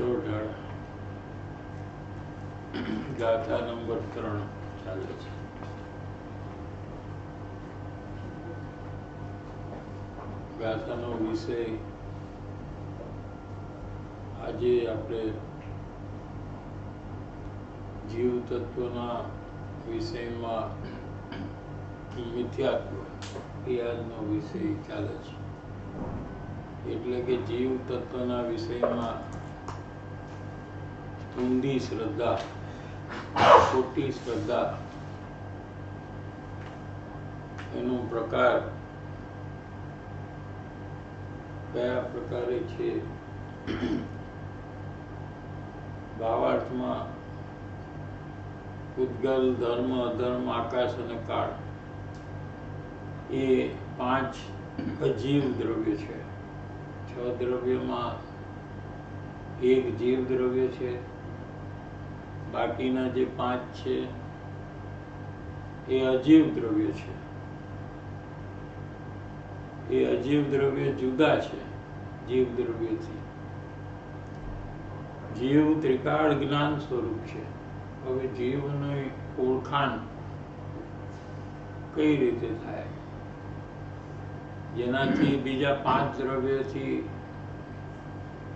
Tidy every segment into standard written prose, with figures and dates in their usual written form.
કરોઢાળ ગાથા નંબર 3 ચાલે છે. ગાથાનો વિષય આજે આપણે જીવ તત્વના વિષયમાં મિથ્યાત્વ એ આજનો વિષય ચાલે છે. એટલે કે જીવ તત્વના વિષયમાં ઊંધી શ્રદ્ધા, ખોટી શ્રદ્ધા એનો પ્રકાર કયા પ્રકારે છે. ભાવાર્થમાં પૂતગલ, ધર્મ, અધર્મ, આકાશ અને કાળ એ 5 અજીવ દ્રવ્ય છે. 6 દ્રવ્યમાં એક જીવ દ્રવ્ય છે. બાકીના જે 5 છે એ અજીવ દ્રવ્ય છે. એ અજીવ દ્રવ્ય જુદા છે જીવ દ્રવ્યથી. જીવ ત્રિકાળ જ્ઞાન સ્વરૂપ છે. હવે જીવની ઓળખાણ કઈ રીતે થાય જેનાથી બીજા 5 દ્રવ્યથી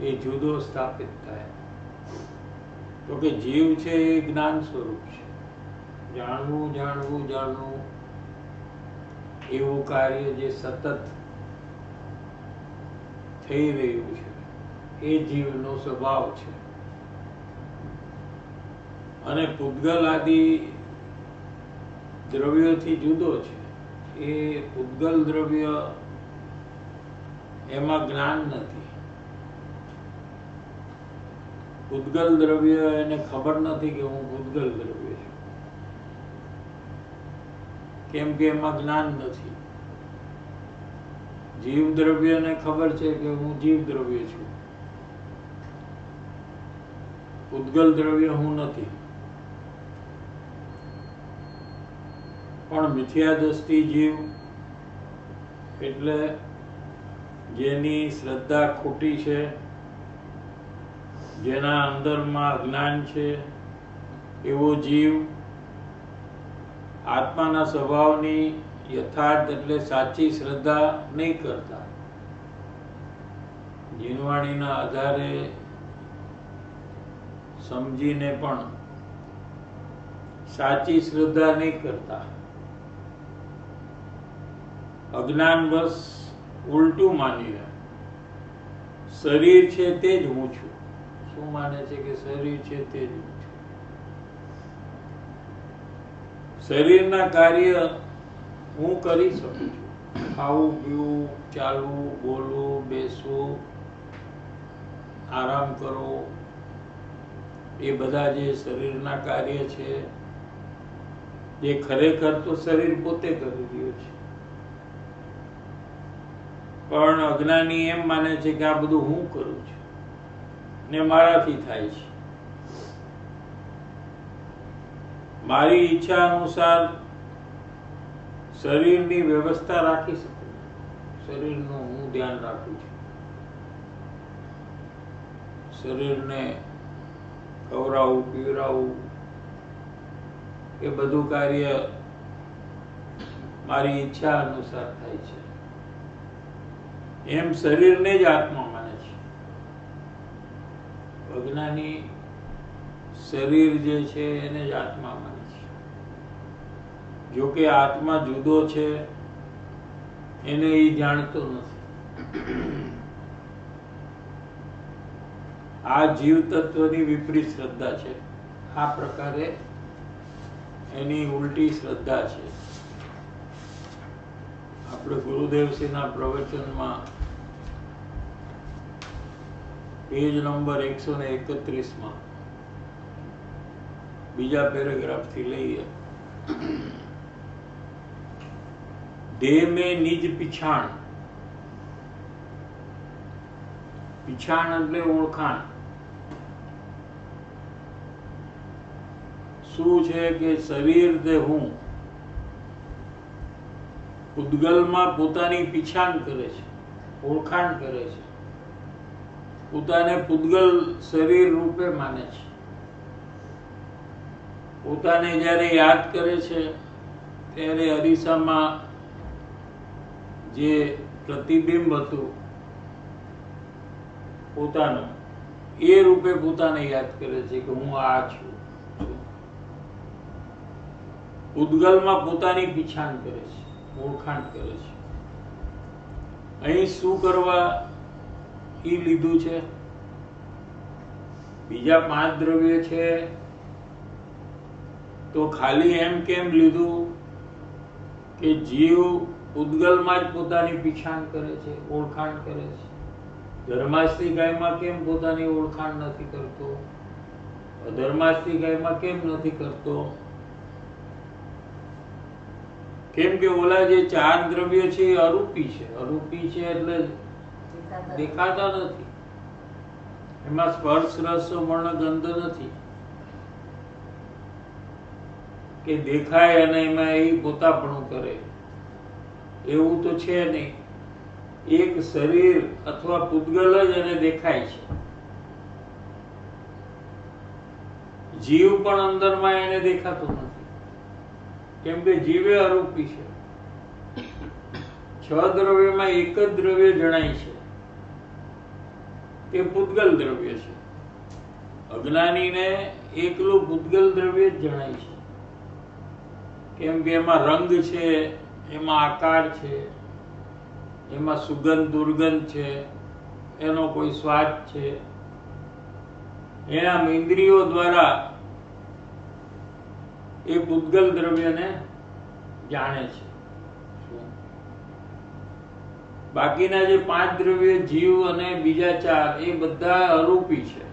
એ જુદો સ્થાપિત થાય? તો કે જીવ છે એ જ્ઞાન સ્વરૂપ છે. જાણવું જાણવું જાણવું એવું કાર્ય જે સતત થઈ રહ્યું છે એ જીવનો સ્વભાવ છે. અને પૂતગલ આદિ દ્રવ્યોથી જુદો છે. એ પૂતગલ દ્રવ્ય એમાં જ્ઞાન નથી. પૂતગલ દ્રવ્ય એને ખબર નથી કે હું પૂતગલ દ્રવ્ય છું, કેમ કે એમાં જ્ઞાન નથી. જીવ દ્રવ્યને ખબર છે કે હું જીવ દ્રવ્ય છું, પૂતગલ દ્રવ્ય હું નથી. પણ મિથ્યા દ્રષ્ટિ જીવ એટલે જેની શ્રદ્ધા ખોટી છે, જેના અંદરમાં અજ્ઞાન છે, એવો જીવ આત્માના સ્વભાવની યથાર્થ એટલે સાચી શ્રદ્ધા નહીં કરતા. જીનવાણીના આધારે સમજીને પણ સાચી શ્રદ્ધા નહીં કરતા. અજ્ઞાનવશ ઉલટું માની લે. શરીર છે તે જ હું છું. શું માને છે કે શરીર છે તે જ હું છું. શરીરના કાર્ય હું કરી શકું છું. ખાવું, પીવું, ચાલવું, બોલવું, બેસવું, આરામ કરવો, એ બધા જે શરીરના કાર્ય છે એ ખરેખર તો શરીર પોતે કરી રહ્યું છે. પણ અજ્ઞાની એમ માને છે કે આ બધું હું કરું છું ને મારાથી થાય છે. મારી ઈચ્છા અનુસાર શરીરની વ્યવસ્થા રાખી શકું. શરીરનું હું ધ્યાન રાખું છું. શરીરને ખવડાવવું, પીવડાવવું એ બધું કાર્ય મારી ઈચ્છા અનુસાર થાય છે. એમ શરીરને જ આત્મા માને છે. અજ્ઞાની શરીર જે છે એને જ આત્મા માને છે. જો કે આત્મા જુદો છે એને એ જાણતો નથી. આ જીવ તત્વની વિપરીત શ્રદ્ધા છે. આ પ્રકારે એની ઉલટી શ્રદ્ધા છે. આપણે ગુરુદેવશ્રીના પ્રવચનમાં પેજ નંબર 131 બીજા પેરેગ્રાફ થી લઈએ. દેહ में निज पिछाण. पिछाण એટલે ઓળખાણ. શું છે કે શરીર તે હું પૂતગલમાં પોતાની પીછાણ કરે છે, ઓળખાણ કરે છે. પોતાને પૂતગલ શરીર રૂપે માને છે. પોતાને જ્યારે યાદ કરે છે ત્યારે અરીસામાં જે પ્રતિબિંબ હતું પોતાનું, એ રૂપે પોતાને યાદ કરે છે કે હું આ છું. પૂતગલમાં પોતાની પીછાણ કરે છે, ઓળખાણ કરે છે. અહીં શું કરવા ઈ લીધું છે? બીજા 5 દ્રવ્ય છે તો ખાલી એમ કેમ લીધું કે જીવ પૂતગલમાં જ પોતાની પીછાણ કરે છે, ઓળખાણ કરે છે? ધર્માસ્તી ગાયમાં કેમ પોતાની ઓળખાણ નથી કરતો? અધર્માસ્તી ગાયમાં કેમ નથી કરતો? કેમ કે ઓલા જે 4 દ્રવ્ય છે એ અરૂપી છે. અરૂપી છે એટલે દેખાતા નથી. એમાં સ્પર્શ રસ વર્ણ ગંધ નથી કે દેખાય અને એમાં એ પોતાપણું કરે. એવું તો છે નહીં. એક શરીર અથવા પૂતગલ જ એને દેખાય છે. જીવ પણ અંદરમાં એને દેખાતો નથી, કેમ કે જીવે અરૂપી છે. 6 દ્રવ્યમાં એક જ દ્રવ્ય જણાય છે, તે પૂતગલ દ્રવ્ય છે. અજ્ઞાનીને એકલું પૂતગલ દ્રવ્ય જ જણાય છે, કેમ કે એમાં રંગ છે, એમાં આકાર છે, એમાં સુગંધ દુર્ગંધ છે, એનો કોઈ સ્વાદ છે. એના ઇન્દ્રિયો દ્વારા એ પૂતગલ દ્રવ્યને જાણે છે. બાકીના જે 5 દ્રવ્ય જીવ અને બીજા 4 એ બધા અરૂપી છે.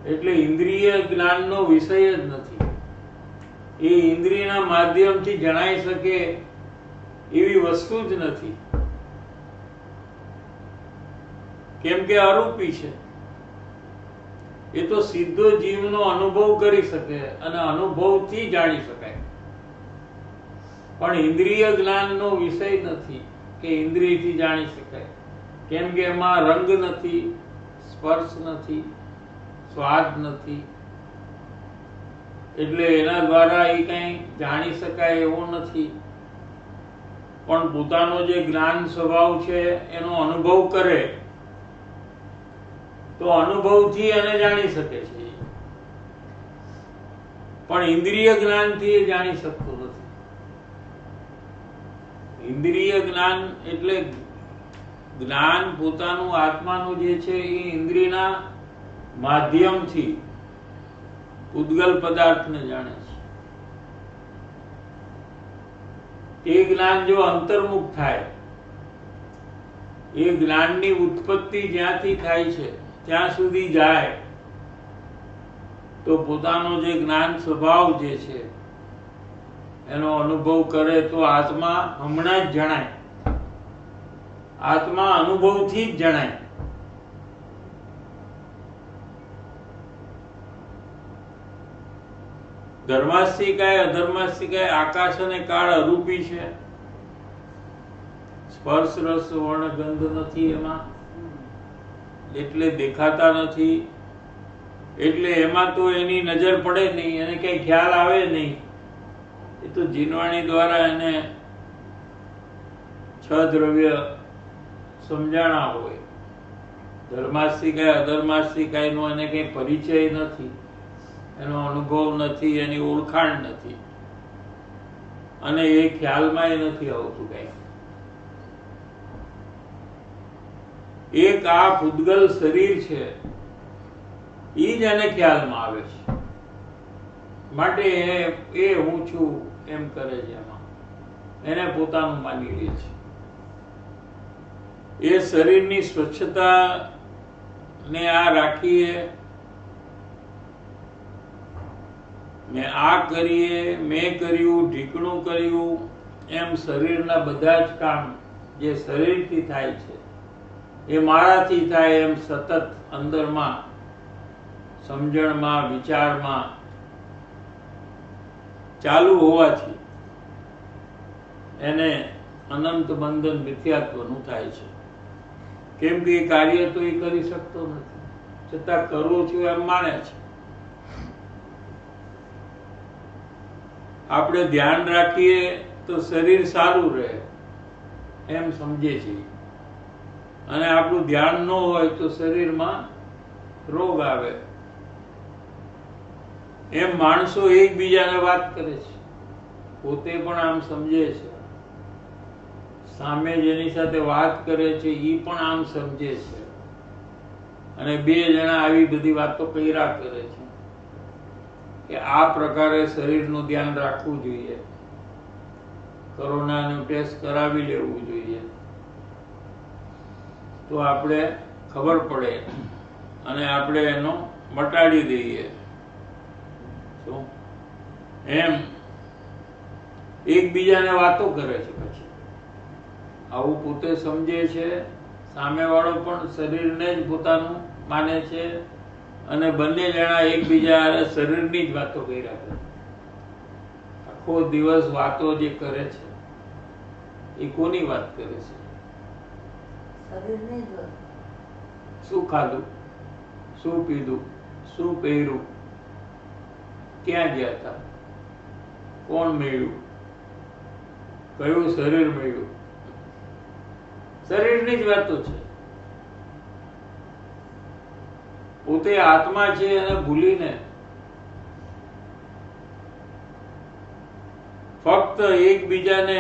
એટલે ઇન્દ્રિય જ્ઞાનનો વિષય જ નથી. એ ઇન્દ્રિયના માધ્યમથી જણાઈ શકે એવી વસ્તુ જ નથી, કેમ કે અરૂપી છે. એ તો સીધો જીવનો અનુભવ કરી શકે અને અનુભવથી જાણી શકાય, પણ ઇન્દ્રિય જ્ઞાનનો વિષય નથી કે ઇન્દ્રિયથી જાણી શકાય. કેમ કે એમાં રંગ નથી, સ્પર્શ નથી, સ્વાદ નથી. એટલે એના દ્વારા એ કઈ જાણી શકાય એવું નથી. પણ પોતાનો જે જ્ઞાન સ્વભાવ છે એનો અનુભવ કરે તો અનુભવથી એને જાણી શકે છે, પણ ઇન્દ્રિય જ્ઞાનથી એ જાણી શકતો નથી. ઇન્દ્રિય જ્ઞાન એટલે જ્ઞાન પોતાનું આત્માનું જે છે એ ઇન્દ્રિયના માધ્યમથી પૂતગલ પદાર્થને જાણે છે. એ જ્ઞાન જો અંતર્મુખ થાય, એ જ્ઞાનની ઉત્પત્તિ જ્યાંથી થાય છે ત્યાં સુધી જાય તો પોતાનો જે જ્ઞાન સ્વભાવ જે છે એનો અનુભવ કરે તો આત્મા હમણાં જ જણાય. આત્મા અનુભવથી જ જણાય. ધર્માસ્તિકાય અધર્માસ્તિકાય આકાશ અને કાળ અરૂપી છે. સ્પર્શ રસ વર્ણ ગંધ નથી એમાં, એટલે દેખાતા નથી. એટલે એમાં તો એની નજર પડે નહીં, એને કઈ ખ્યાલ આવે નહીં. એ તો જીનવાણી દ્વારા એને 6 દ્રવ્ય સમજાણા હોય. ધર્માસ્તિકાય અધર્માસ્તિકાય નો એને કઈ પરિચય નથી, એનો અનુભવ નથી, એની ઓળખાણ નથી, અને એ ખ્યાલમાં નથી આવતું કઈ. એક આ પૂતગલ શરીર છે એ જ એને ખ્યાલમાં આવે છે, માટે એ હું છું એમ કરે છે. એમાં એને પોતાનું માની લે છે. એ શરીરની સ્વચ્છતા ને આ રાખીએ, મેં આ કરીએ, મેં કર્યું, ઢીકણું કર્યું, એમ શરીરના બધા જ કામ જે શરીરથી થાય છે એ મારાથી થાય એમ સતત અંદરમાં સમજણમાં વિચારમાં ચાલુ હોવાથી એને અનંત બંધન મિથ્યાત્વનું થાય છે. કેમ કે એ કાર્ય તો એ કરી શકતો નથી, છતાં કરું છું એમ માને છે. આપણે ધ્યાન રાખીએ તો શરીર સારું રહે એમ સમજે છે, અને આપણું ધ્યાન ન હોય તો શરીરમાં રોગ આવે એમ માણસો એકબીજાને વાત કરે છે. પોતે પણ આમ સમજે છે, સામે જેની સાથે વાત કરે છે એ પણ આમ સમજે છે, અને બે જણા આવી બધી વાતો કર્યા કરે છે કે આ પ્રકારે શરીરનું ધ્યાન રાખવું જોઈએ, કોરોનાનું ટેસ્ટ કરાવી લેવું જોઈએ, તો આપણે ખબર પડે અને આપણે એનો મટાડી દઈએ. શું એમ એકબીજાને વાતો કરે છે. પછી આવું પોતે સમજે છે, સામેવાળો પણ શરીરને જ પોતાનું માને છે, અને બંને જણા એકબીજા શરીરની જ વાતો કર્યા કરે. આખો દિવસ વાતો જે કરે છે એ કોની વાત કરે છે? શરીરની જ વાત. શું ખાધું, શું પીધું, શું પહેર્યું, ક્યાં ગયા હતા, કોણ મળ્યું, કયું શરીર મળ્યું, શરીરની જ વાતો છે. પોતે આત્મા છે અને ભૂલીને ફક્ત એકબીજાને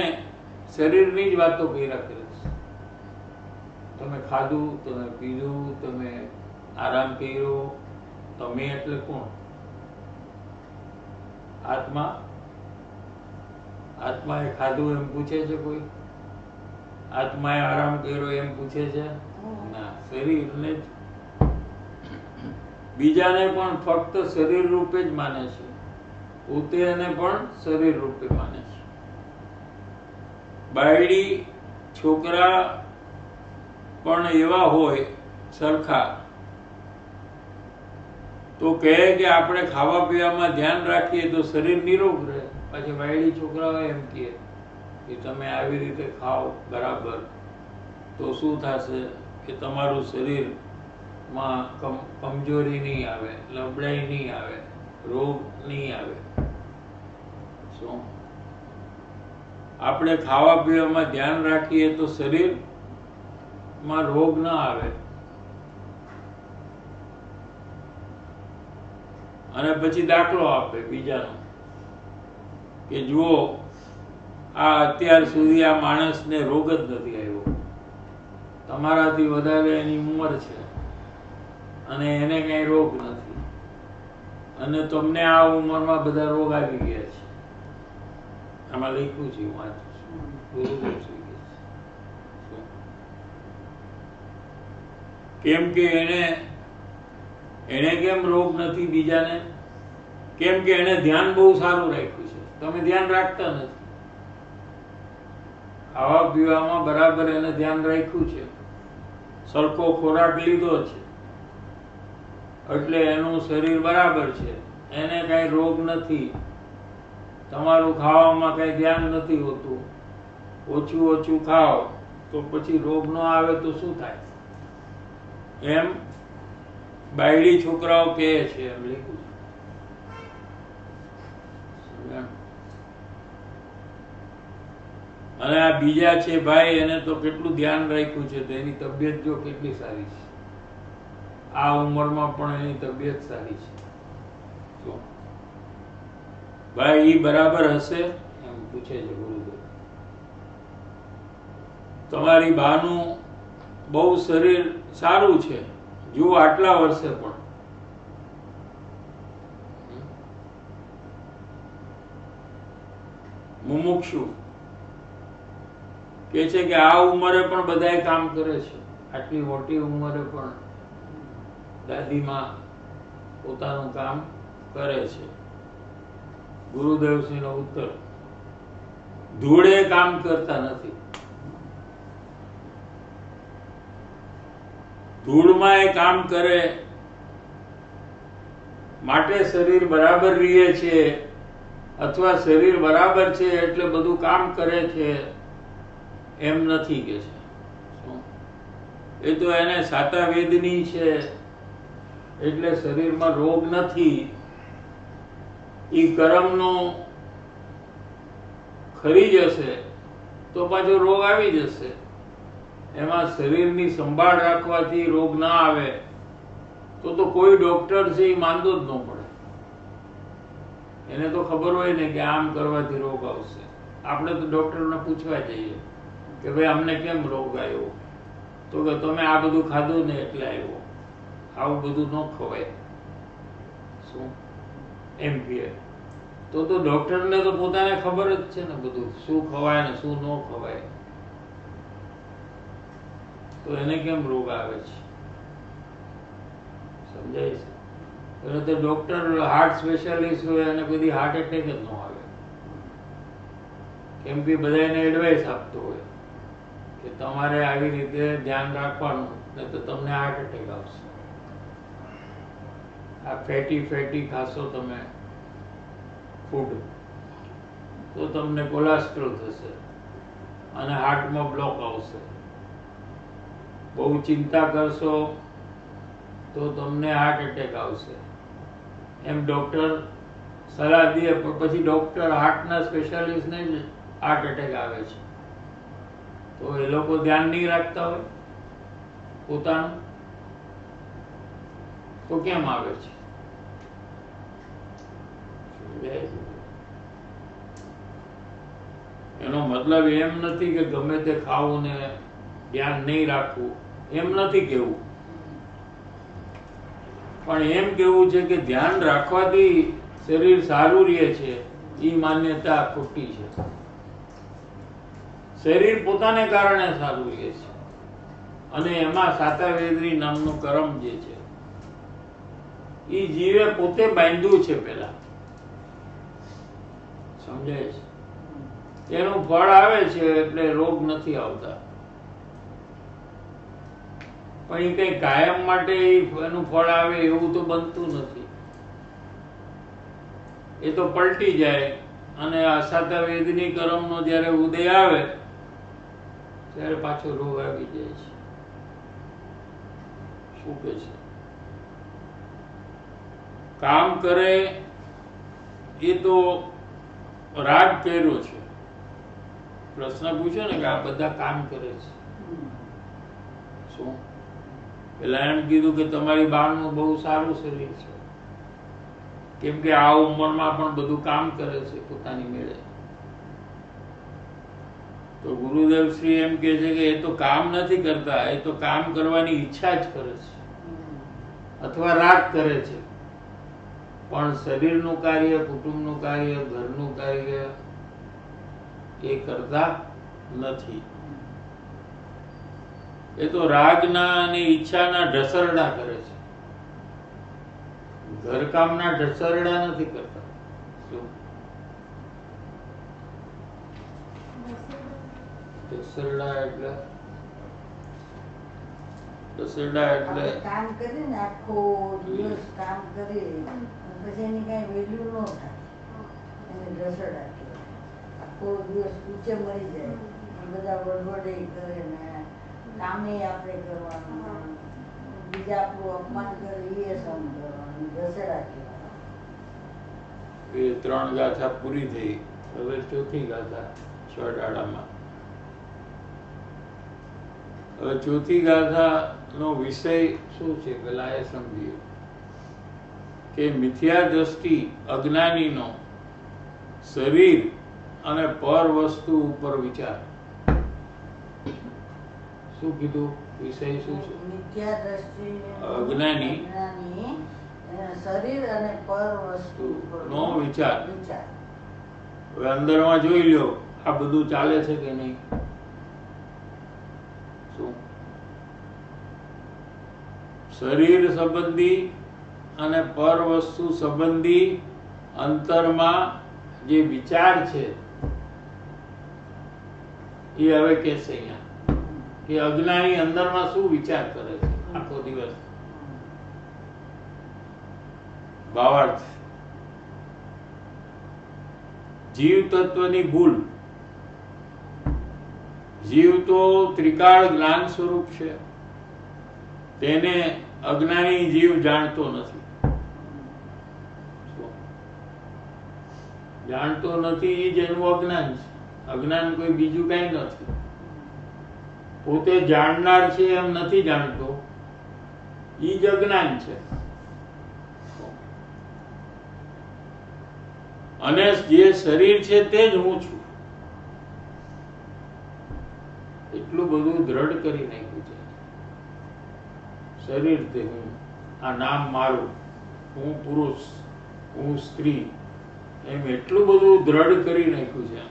શરીરની જ વાતો કર્યા કરે છે. તમે ખાધું, તમે પીધું, તમે આરામ કર્યો, તમે એટલે કોણ? આત્મા. આત્માએ ખાધું એમ પૂછે છે કોઈ? આત્માએ આરામ કર્યો એમ પૂછે છે? ના, શરીરને જ. બીજાને પણ ફક્ત શરીર રૂપે જ માને છે, પોતે એને પણ શરીર રૂપે માને છે. બાયડી છોકરા પણ એવા હોય સરખા, તો કહે કે આપણે ખાવા પીવામાં ધ્યાન રાખીએ તો શરીર નિરોગ રહે. પછી બાયડી છોકરાઓ એમ કહે કે તમે આવી રીતે ખાઓ બરાબર, તો શું થશે કે તમારું શરીરમાં કમજોરી નહીં આવે, નબળાઈ નહીં આવે, રોગ નહીં આવે. શું આપણે ખાવા પીવામાં ધ્યાન રાખીએ તો શરીરમાં રોગ ના આવે. અને પછી દાખલો આપે બીજાનો કે જુઓ, આ અત્યાર સુધી આ માણસને રોગ જ નથી આવ્યો, તમારાથી વધારે એની ઉંમર છે અને એને કઈ રોગ નથી, અને તમને આ ઉંમરમાં બધા રોગ આવી ગયા છે. આમાં લખ્યું છે, વાંચું છું. કેમ કે એને કેમ રોગ નથી બીજાને? કેમ કે એને ધ્યાન બહુ સારું રાખ્યું છે, તમે ધ્યાન રાખતા નથી. ખાવા પીવામાં બરાબર એને ધ્યાન રાખ્યું છે, સરખો ખોરાક લીધો છે, એટલે એનું શરીર બરાબર છે, એને કઈ રોગ નથી. તમારું ખાવામાં કઈ ધ્યાન નથી હોતું, ઓછું ઓછું ખાઓ તો પછી રોગ ન આવે તો શું થાય? એમ બાયડી છોકરાઓ કહે છે, એમ લખ્યું છે. અને આ બીજા છે ભાઈ, એને તો કેટલું ધ્યાન રાખ્યું છે, તો એની તબિયત જો કેટલી સારી છે, આ ઉંમરમાં પણ એની તબિયત સારી છે. તો ભાઈ ઈ બરાબર હશે? એમ પૂછે છે ગુરુદેવ. તમારી બાનું બહુ શરીર સારું છે, જુઓ આટલા વર્ષે પણ. મુમુક્ષુ કે છે કે આ ઉંમરે પણ બધાય કામ કરે છે, આટલી મોટી ઉંમરે પણ દાદીમાં પોતાનું કામ કરે છે. ગુરુદેવશ્રીનો ઉત્તર: ધૂળે કામ કરતા નથી. ધૂળમાં એ કામ કરે માટે શરીર બરાબર રહે છે, અથવા શરીર બરાબર છે એટલે બધું કામ કરે છે, એમ નથી કે છે. એ તો એને સાતા વેદની છે, એટલે શરીરમાં રોગ નથી. ઈ કર્મનો ખરી જશે તો પાછો રોગ આવી જશે. એમાં શરીરની સંભાળ રાખવાથી રોગ ના આવે તો કોઈ ડોક્ટર છે એ માંદો જ ન પડે. એને તો ખબર હોય ને કે આમ કરવાથી રોગ આવશે. આપણે તો ડોક્ટરને પૂછવા જઈએ કે ભાઈ અમને કેમ રોગ આવ્યો, તો કે તમે આ બધું ખાધું ને એટલે આવ્યો. આવું બધું ન ખવાય. શું એમ કહે તો ડોક્ટરને તો પોતાને ખબર જ છે ને બધું શું ખવાય ને શું ન ખવાય. તો એને કેમ રોગ આવે છે? સમજાય છે? એટલે તો ડોક્ટર હાર્ટ સ્પેશિયાલિસ્ટ હોય અને બધી હાર્ટ એટેક જ ન આવે, કેમ કે બધાને એડવાઇસ આપતો હોય કે તમારે આવી રીતે ધ્યાન રાખવાનું, નહીં તો તમને હાર્ટ એટેક આવશે. આ ફેટી ખાશો તમે ફૂડ તો તમને કોલેસ્ટ્રોલ થશે અને હાર્ટમાં બ્લોક આવશે. બહુ ચિંતા કરશો તો તમને હાર્ટ એટેક આવશે. એમ ડોક્ટર સલાહ દે, પણ પછી ડોક્ટર હાર્ટના સ્પેશિયાલિસ્ટને જ હાર્ટ એટેક આવે છે. તો એ લોકો ધ્યાન નહીં રાખતા હોય પોતાનું, તો કેમ આવે છે? એનો મતલબ એમ નથી કે ગમે તે ખાવું ને ધ્યાન નહીં રાખવું, એમ નથી કેવું. પણ એમ કેવું છે કે ધ્યાન રાખવાથી શરીર સારું રહે છે, એ માન્યતા ખોટી છે. શરીર પોતાને કારણે સારું રહે છે, અને એમાં સાતા વેદની નામનું કર્મ જે છે એ જીવે પોતે બાંધ્યું છે પેલા. સમજાય છે? એનું ફળ આવે છે એટલે રોગ નથી આવતા. પણ એ કઈ કાયમ માટે એનું ફળ આવે એવું તો બનતું નથી. એ તો પલટી જાય અને અસાતા વેદની કર્મનો જ્યારે ઉદય આવે ત્યારે પાછો રોગ આવી જાય છે. શું કે છે? કામ કરે એ તો રાગ કર્યો છે. પ્રશ્ન પૂછ્યો ને કે આ બધા કામ કરે છે. શું પેલા એમ કીધું કે તમારી બાનું બહુ સારું શરીર છે, કેમ કે આ ઉંમરમાં પણ બધું કામ કરે છે પોતાની મેળે. તો ગુરુદેવ શ્રી એમ કે છે કે એ તો કામ નથી કરતા, એ તો કામ કરવાની ઈચ્છા જ કરે છે અથવા રાગ કરે છે. પણ શરીરનું કાર્ય, કુટુંબનું કાર્ય, ઘરનું કાર્ય એ કરતા નથી. એ તો રાગના અને ઈચ્છાના ઢસરડા કરે છે, ઘરકામના ઢસરડા નથી કરતા. શું ઢસરડા એટલે? ઢસરડા એટલે કામ કરી ને આખો દિવસ કામ કરી પછી એની કઈ વેલ્યુ ન થાય, એને ઢસરડા કહેવાય. આખો દિવસ ઊંચે મળી જાય, બધા વડવડે કરે ને કામે આપણે કરવાનું, બીજા આપણું અપમાન કરે એ સહન કરવાનું, ઢસરડા કહેવાય. એ 3 ગાથા પૂરી થઈ. હવે 4થી ગાથા 6 દાડામાં. હવે 4થી ગાથા નો વિષય શું છે પેલા એ સમજીએ કે મિથ્યા દ્રષ્ટિ અજ્ઞાનીનો શરીર અને પર વસ્તુ ઉપર વિચાર. શું કીધું? વિષય શું છે? મિથ્યા દ્રષ્ટિ અજ્ઞાની શરીર અને પર વસ્તુ નો વિચાર. હવે અંદરમાં જોઈ લ્યો આ બધું ચાલે છે કે નહીં. શું શરીર સંબંધી અને પર વસ્તુ સંબંધી અંતરમાં જે વિચાર છે એ હવે કહેશે અહીંયા કે અજ્ઞાની અંદરમાં શું વિચાર કરે છે આખો દિવસ. ભાવાર્થ જીવ તત્વની ભૂલ. જીવ તો ત્રિકાળ જ્ઞાન સ્વરૂપ છે, તેને અજ્ઞાની જીવ જાણતો નથી. જાણતો નથી એ જ એનું અજ્ઞાન છે. અજ્ઞાન કોઈ બીજું કઈ નથી. પોતે જાણનાર છે એમ નથી જાણતો, એ જ અજ્ઞાન છે. અને જે શરીર છે તે જ હું છું, એટલું બધું દ્રઢ કરી નાખ્યું છે. શરીર તે હું, આ નામ મારું, હું પુરુષ, હું સ્ત્રી, એમ એટલું બધું દ્રઢ કરી નાખ્યું છે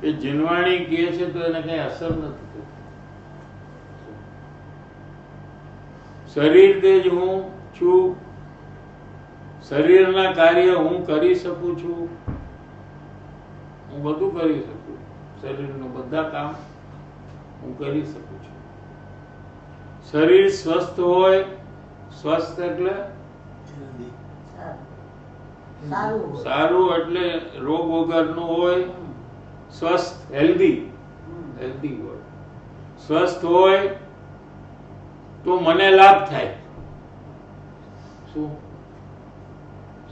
કે જીનવાણી કહે છે તો એને કઈ અસર નથી થતી. શરીર તે જ હું છું, શરીરના કાર્ય હું કરી શકું છું, હું બધું કરી શકું, શરીરનું બધા કામ હું કરી શકું છું. શરીર સ્વસ્થ હોય, સ્વસ્થ એટલે સારું એટલે રોગ વગરનું હોય, સ્વસ્થ હેલ્ધી હોય. સ્વસ્થ હોય તો મને લાભ થાય. શું?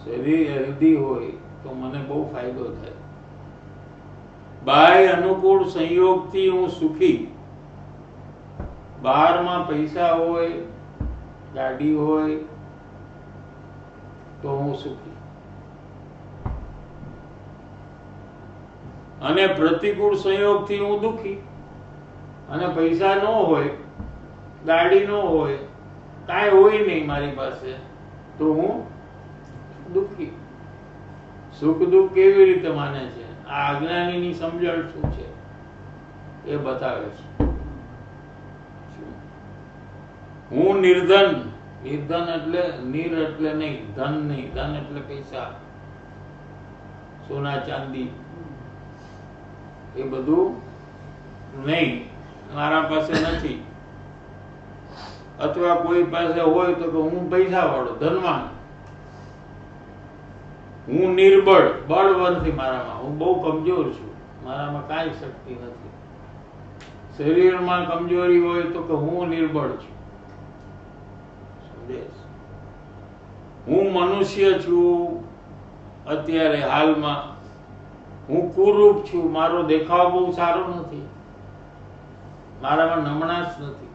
શરીર હેલ્ધી હોય તો મને બહુ ફાયદો થાય. બાહ્ય અનુકૂળ સંયોગથી હું સુખી. બહારમાં પૈસા હોય, ગાડી હોય તો હું સુખી. અને પ્રતિકૂળ સંયોગથી હું દુઃખી. અને પૈસા ન હોય, ગાડી ન હોય, કાંઈ હોય નહીં મારી પાસે, તો હું દુઃખી. સુખ દુઃખ કેવી રીતે માને છે? આ અજ્ઞાનીની સમજણ શું છે એ બતાવે છે. હું નિર્ધન. નિર્ધન એટલે નિર એટલે નહીં, ધન નહીં. ધન એટલે પૈસા, સોના ચાંદી, એ બધું નહીં, મારા પાસે નથી. અથવા કોઈ પાસે હોય તો કે હું પૈસા વાળો, ધનવાન. હું નિર્બળ, બળ નથી મારામાં, હું બહુ કમજોર છું, મારામાં કાંઈ શક્તિ નથી. શરીરમાં કમજોરી હોય તો કે હું નિર્બળ છું. હું મનુષ્ય છું, અત્યારે હાલમાં હું કુરૂપ છું, મારો દેખાવ બહુ સારો નથી, મારામાં નમણાશ નથી,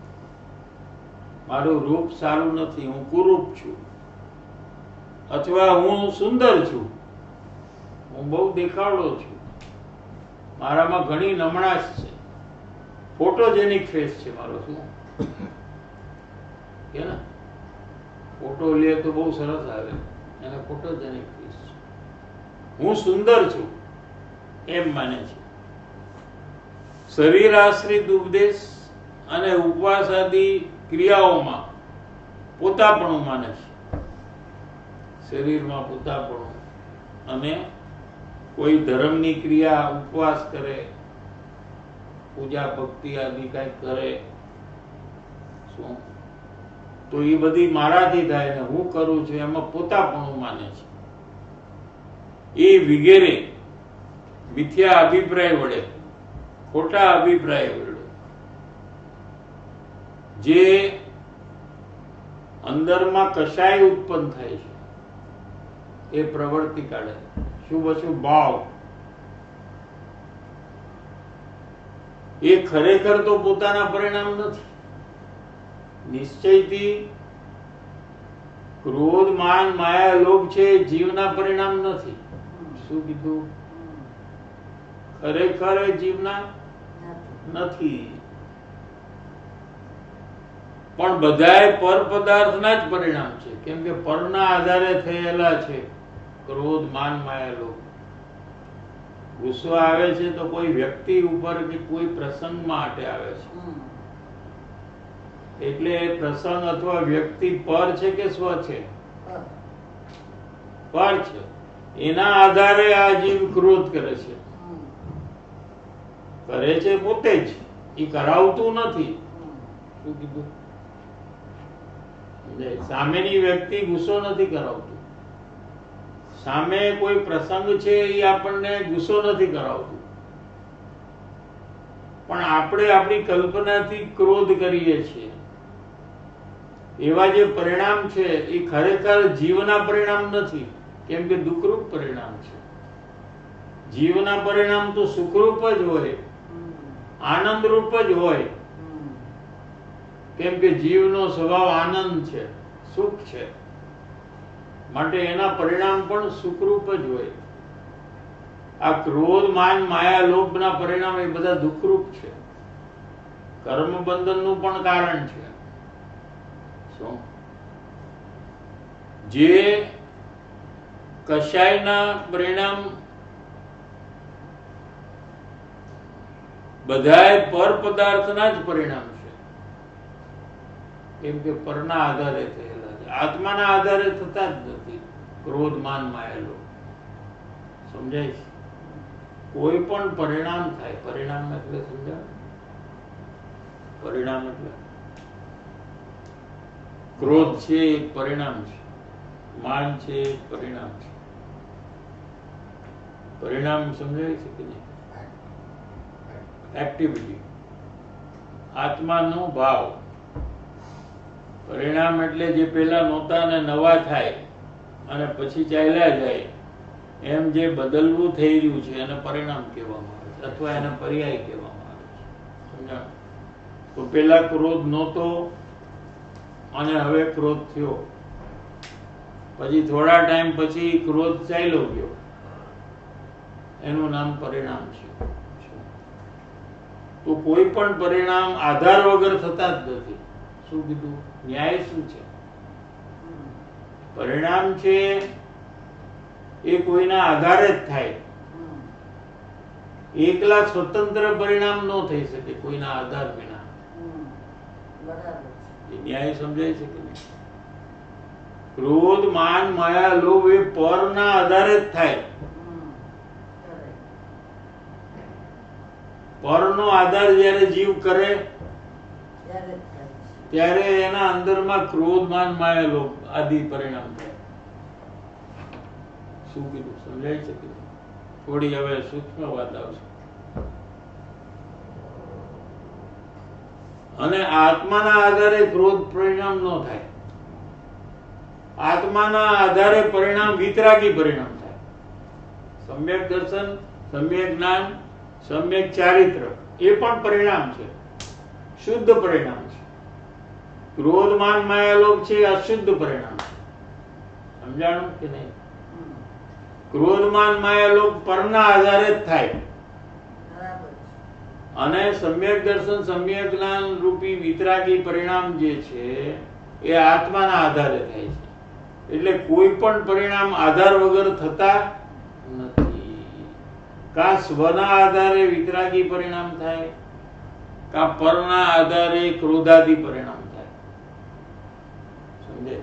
મારું રૂપ સારું નથી, હું કુરૂપ છું. અથવા હું સુંદર છું, હું બહુ દેખાવડો છું, મારામાં ઘણી નમણાશ છે, ફોટોજેનિક ફેસ છે મારો. શું કે ને, ફોટો લે તો બહુ સરસ આવે, એને ફોટોજેનિક ફેસ છે. હું સુંદર છું એમ માને છે. શરીર આશ્રિત ઉપદેશ અને ઉપવાસ આદિ ક્રિયાઓમાં પોતાપણું માને છે. શરીરમાં પોતાપણું, અને કોઈ ધર્મની ક્રિયા, ઉપવાસ કરે, પૂજા ભક્તિ આદિ કઈક કરે, શું તો એ બધી મારાથી થાય ને હું કરું છું એમાં પોતાપણું માને છે. એ વગેરે મિથ્યા અભિપ્રાય વડે, ખોટા અભિપ્રાય વડે જે અંદરમાં કશાય ઉત્પન્ન થાય છે એ પ્રવૃત્તિ કાઢે. શુભ અશુભ ભાવ, એ ખરેખર તો પોતાના પરિણામ નથી. નિશ્ચયથી ક્રોધ, માન, માયા, લોભ છે જીવના પરિણામ નથી. શું કીધું? ખરેખર જીવના નથી, પણ બધાય પર પદાર્થના જ પરિણામ છે. કેમ કે પરના આધારે થયેલા છે ક્રોધ, માન, માયા, લોભ. ગુસ્સો આવે છે તો કોઈ વ્યક્તિ ઉપર કે કોઈ પ્રસંગ માટે આવે છે. એટલે એ પ્રસંગ અથવા વ્યક્તિ પર છે કે સ્વ છે? પર છે. એના આધારે આ જીવ ક્રોધ કરે છે. કરે છે પોતે જ, એ કરાવતું નથી. શું કીધું? સામેની વ્યક્તિ ગુસ્સો નથી કરાવતું, સામે કોઈ પ્રસંગ છે એ આપણને ગુસ્સો નથી કરાવતું, પણ આપણે આપણી કલ્પનાથી ક્રોધ કરીએ છીએ. એવા જે પરિણામ છે એ ખરેખર જીવના પરિણામ નથી, કેમ કે દુઃખરૂપ પરિણામ છે. જીવના પરિણામ તો સુખરૂપ જ હોય, આનંદરૂપ જ હોય, કેમ કે જીવનો સ્વભાવ આનંદ છે, સુખ છે, માટે એના પરિણામ પણ સુખરૂપ જ હોય. આ ક્રોધ, માન, માયા, લોભના પરિણામ એ બધા દુઃખરૂપ છે, કર્મ બંધનનું પણ કારણ છે. શું? જે કશાયના પરિણામ બધાય પર પદાર્થના જ પરિણામ છે, કેમ કે પરના આધારે થયેલા છે, આત્માના આધારે થતા જ નથી. ક્રોધ, માન, માયા, લોભ. સમજાય છે? કોઈ પણ પરિણામ થાય, પરિણામ એટલે સમજાય? પરિણામ એટલે ક્રોધ છે એક પરિણામ છે, માન છે એક પરિણામ છે. પરિણામ સમજાય છે કે નહીં? એક્ટિવિટી, આત્માનો ભાવ. પરિણામ એટલે જે પેલા નહોતા ને નવા થાય અને પછી ચાલ્યા જાય, એમ જે બદલવું થઈ રહ્યું છે એને પરિણામ કહેવામાં આવે છે, અથવા એને પર્યાય કહેવામાં આવે છે. સમજાણું? તો પેલા ક્રોધ નહોતો અને હવે ક્રોધ થયો, પછી થોડા ટાઈમ પછી ક્રોધ ચાલ્યો ગયો, એનું નામ પરિણામ છે. તો કોઈ પણ પરિણામ આધાર વગર થતા જ નથી. શું કીધું? ન્યાય શું છે? પરિણામ છે એ કોઈના આધારે જ થાય. એકલા સ્વતંત્ર પરિણામ ન થઈ શકે કોઈના આધાર વિના. ન્યાય સમજાય છે કે નહીં? ક્રોધ, માન, માયા, લોભ એ પરના આધારે જ થાય. પરનો આધાર જ્યારે જીવ કરે ત્યારે એના અંદરમાં ક્રોધ, માન, માયા, લોભ આદિ પરિણામ થાય. શું કીધું? સમજાય છે કે થોડી હવે સૂક્ષ્મ વાત આવશે. અને આત્માના આધારે ક્રોધ પરિણામ ન થાય. આત્માના આધારે પરિણામ વિતરાગી પરિણામ થાય. સમ્યક દર્શન, સમ્યક જ્ઞાન, સમ્યક ચારિત્ર એ પણ પરિણામ છે, શુદ્ધ પરિણામ છે. ક્રોધ, માન, માયા, લોભ છે અશુદ્ધ પરિણામ છે. સમજાણું કે નહીં? ક્રોધ, માન, માયા, લોભ પરના આધારે જ થાય, અને સમ્યક દર્શન, સમ્યક જ્ઞાન રૂપી વિતરાગી પરિણામ જે છે એ આત્માના આધારે થાય છે. એટલે કોઈ પણ પરિણામ આધાર વગર થતા નથી. કા સ્વના આધારે વિતરાગી પરિણામ થાય, કા પરના આધારે ક્રોધાદી પરિણામ થાય. સમજે?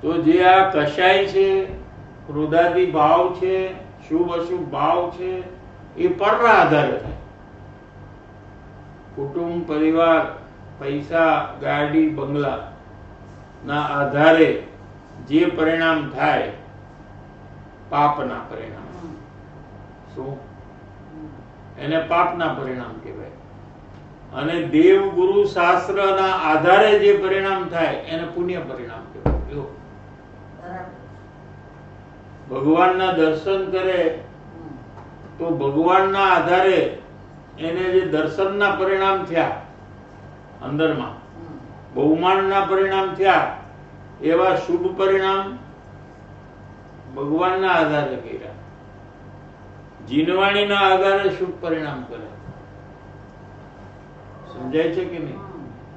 તો જે આ કશાય છે, ક્રોધાદી ભાવ છે, શુભ અશુભ ભાવ છે, એ પરના આધારે થાય. કુટુંબ, પરિવાર, પૈસા, ગાડી, બંગલા ના આધારે જે પરિણામ થાય, પાપના પરિણામ. શું? એને પાપના પરિણામ કહેવાય. અને દેવ, ગુરુ, શાસ્ત્રના આધારે જે પરિણામ થાય એને પુણ્ય પરિણામ કહેવાય. ભગવાનના દર્શન કરે તો ભગવાનના આધારે એને જે દર્શનના પરિણામ થયા, અંદરમાં બહુમાનના પરિણામ થયા, એવા શુભ પરિણામ ભગવાનના આધારે કર્યા. જીનવાણીના આધારે શુભ પરિણામ કરે. સમજાય છે કે નહીં?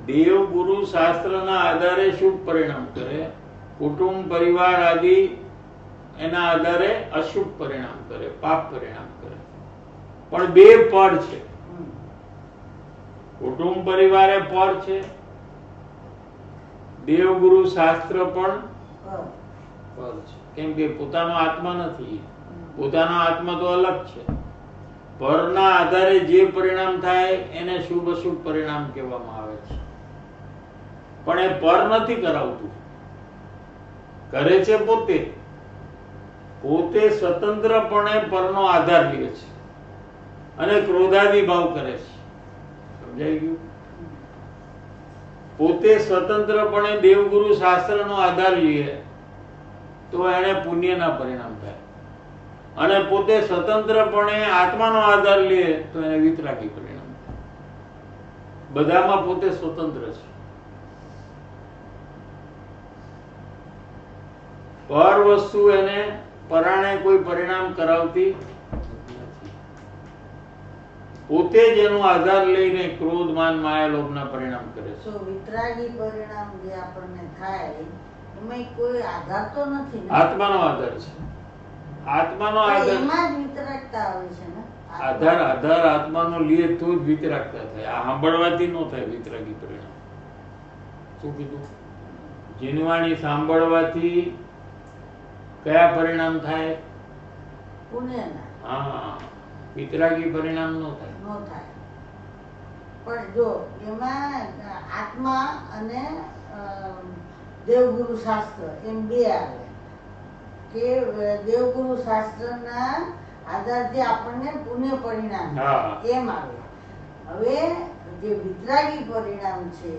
દેવ, ગુરુ, શાસ્ત્રના આધારે શુભ પરિણામ કરે, કુટુંબ, પરિવાર આદિ એના આધારે અશુભ પરિણામ કરે, પાપ પરિણામ કરે. પણ બે પડ છે. કુટુંબ, પરિવારે પર છે, દેવ, ગુરુ, શાસ્ત્ર પણ પર છે. કેમ કે પોતાનો આત્મા નથી, પોતાનો આત્મા તો અલગ છે. પરના આધારે જે પરિણામ થાય એને શુભ અશુભ પરિણામ કહેવામાં આવે છે. પણ એ પર નથી કરાવતું, કરે છે પોતે. પોતે સ્વતંત્રપણે પરનો આધાર લે છે અને ક્રોધાદી ભાવ કરે છે. સમજાઈ ગયું? પોતે સ્વતંત્રપણે દેવગુરુ શાસ્ત્રનો આધાર લે તો એને પુણ્યના પરિણામ થાય, અને પોતે સ્વતંત્રપણે આત્માનો આધાર લે તો એને વિતરાગી પરિણામ થાય. બધામાં પોતે સ્વતંત્ર છે. પર વસ્તુ એને પરાણે કોઈ પરિણામ કરાવતી નથી. પોતે જ એનો આધાર લઈને ક્રોધ માન માયા લોભના પરિણામ કરે છે. તો વિતરાગી પરિણામ જે આપણને થાય એમાં કોઈ આધાર તો નથી ને? આત્માનો આધાર છે. આત્માનો આધાર, એમાં જ વિતરાગતા આવે છે ને. આધાર આત્માનો લે તો જ વિતરાગતા થાય. આ સાંભળવાથી ન થાય વિતરાગી પરિણામ. શું કીધું? જીનવાણી સાંભળવાથી કયા પરિણામ થાય? પુણ્યના. હા, વિતરાગી પરિણામ ન થાય. નો થાય. પણ જો એમાં આત્મા અને દેવગુરુ શાસ્ત્ર એમ બે આવે કે દેવગુરુ શાસ્ત્રના આધારથી આપણને પુણ્ય પરિણામ હા. એમ આવે. હવે જે વિતરાગી પરિણામ છે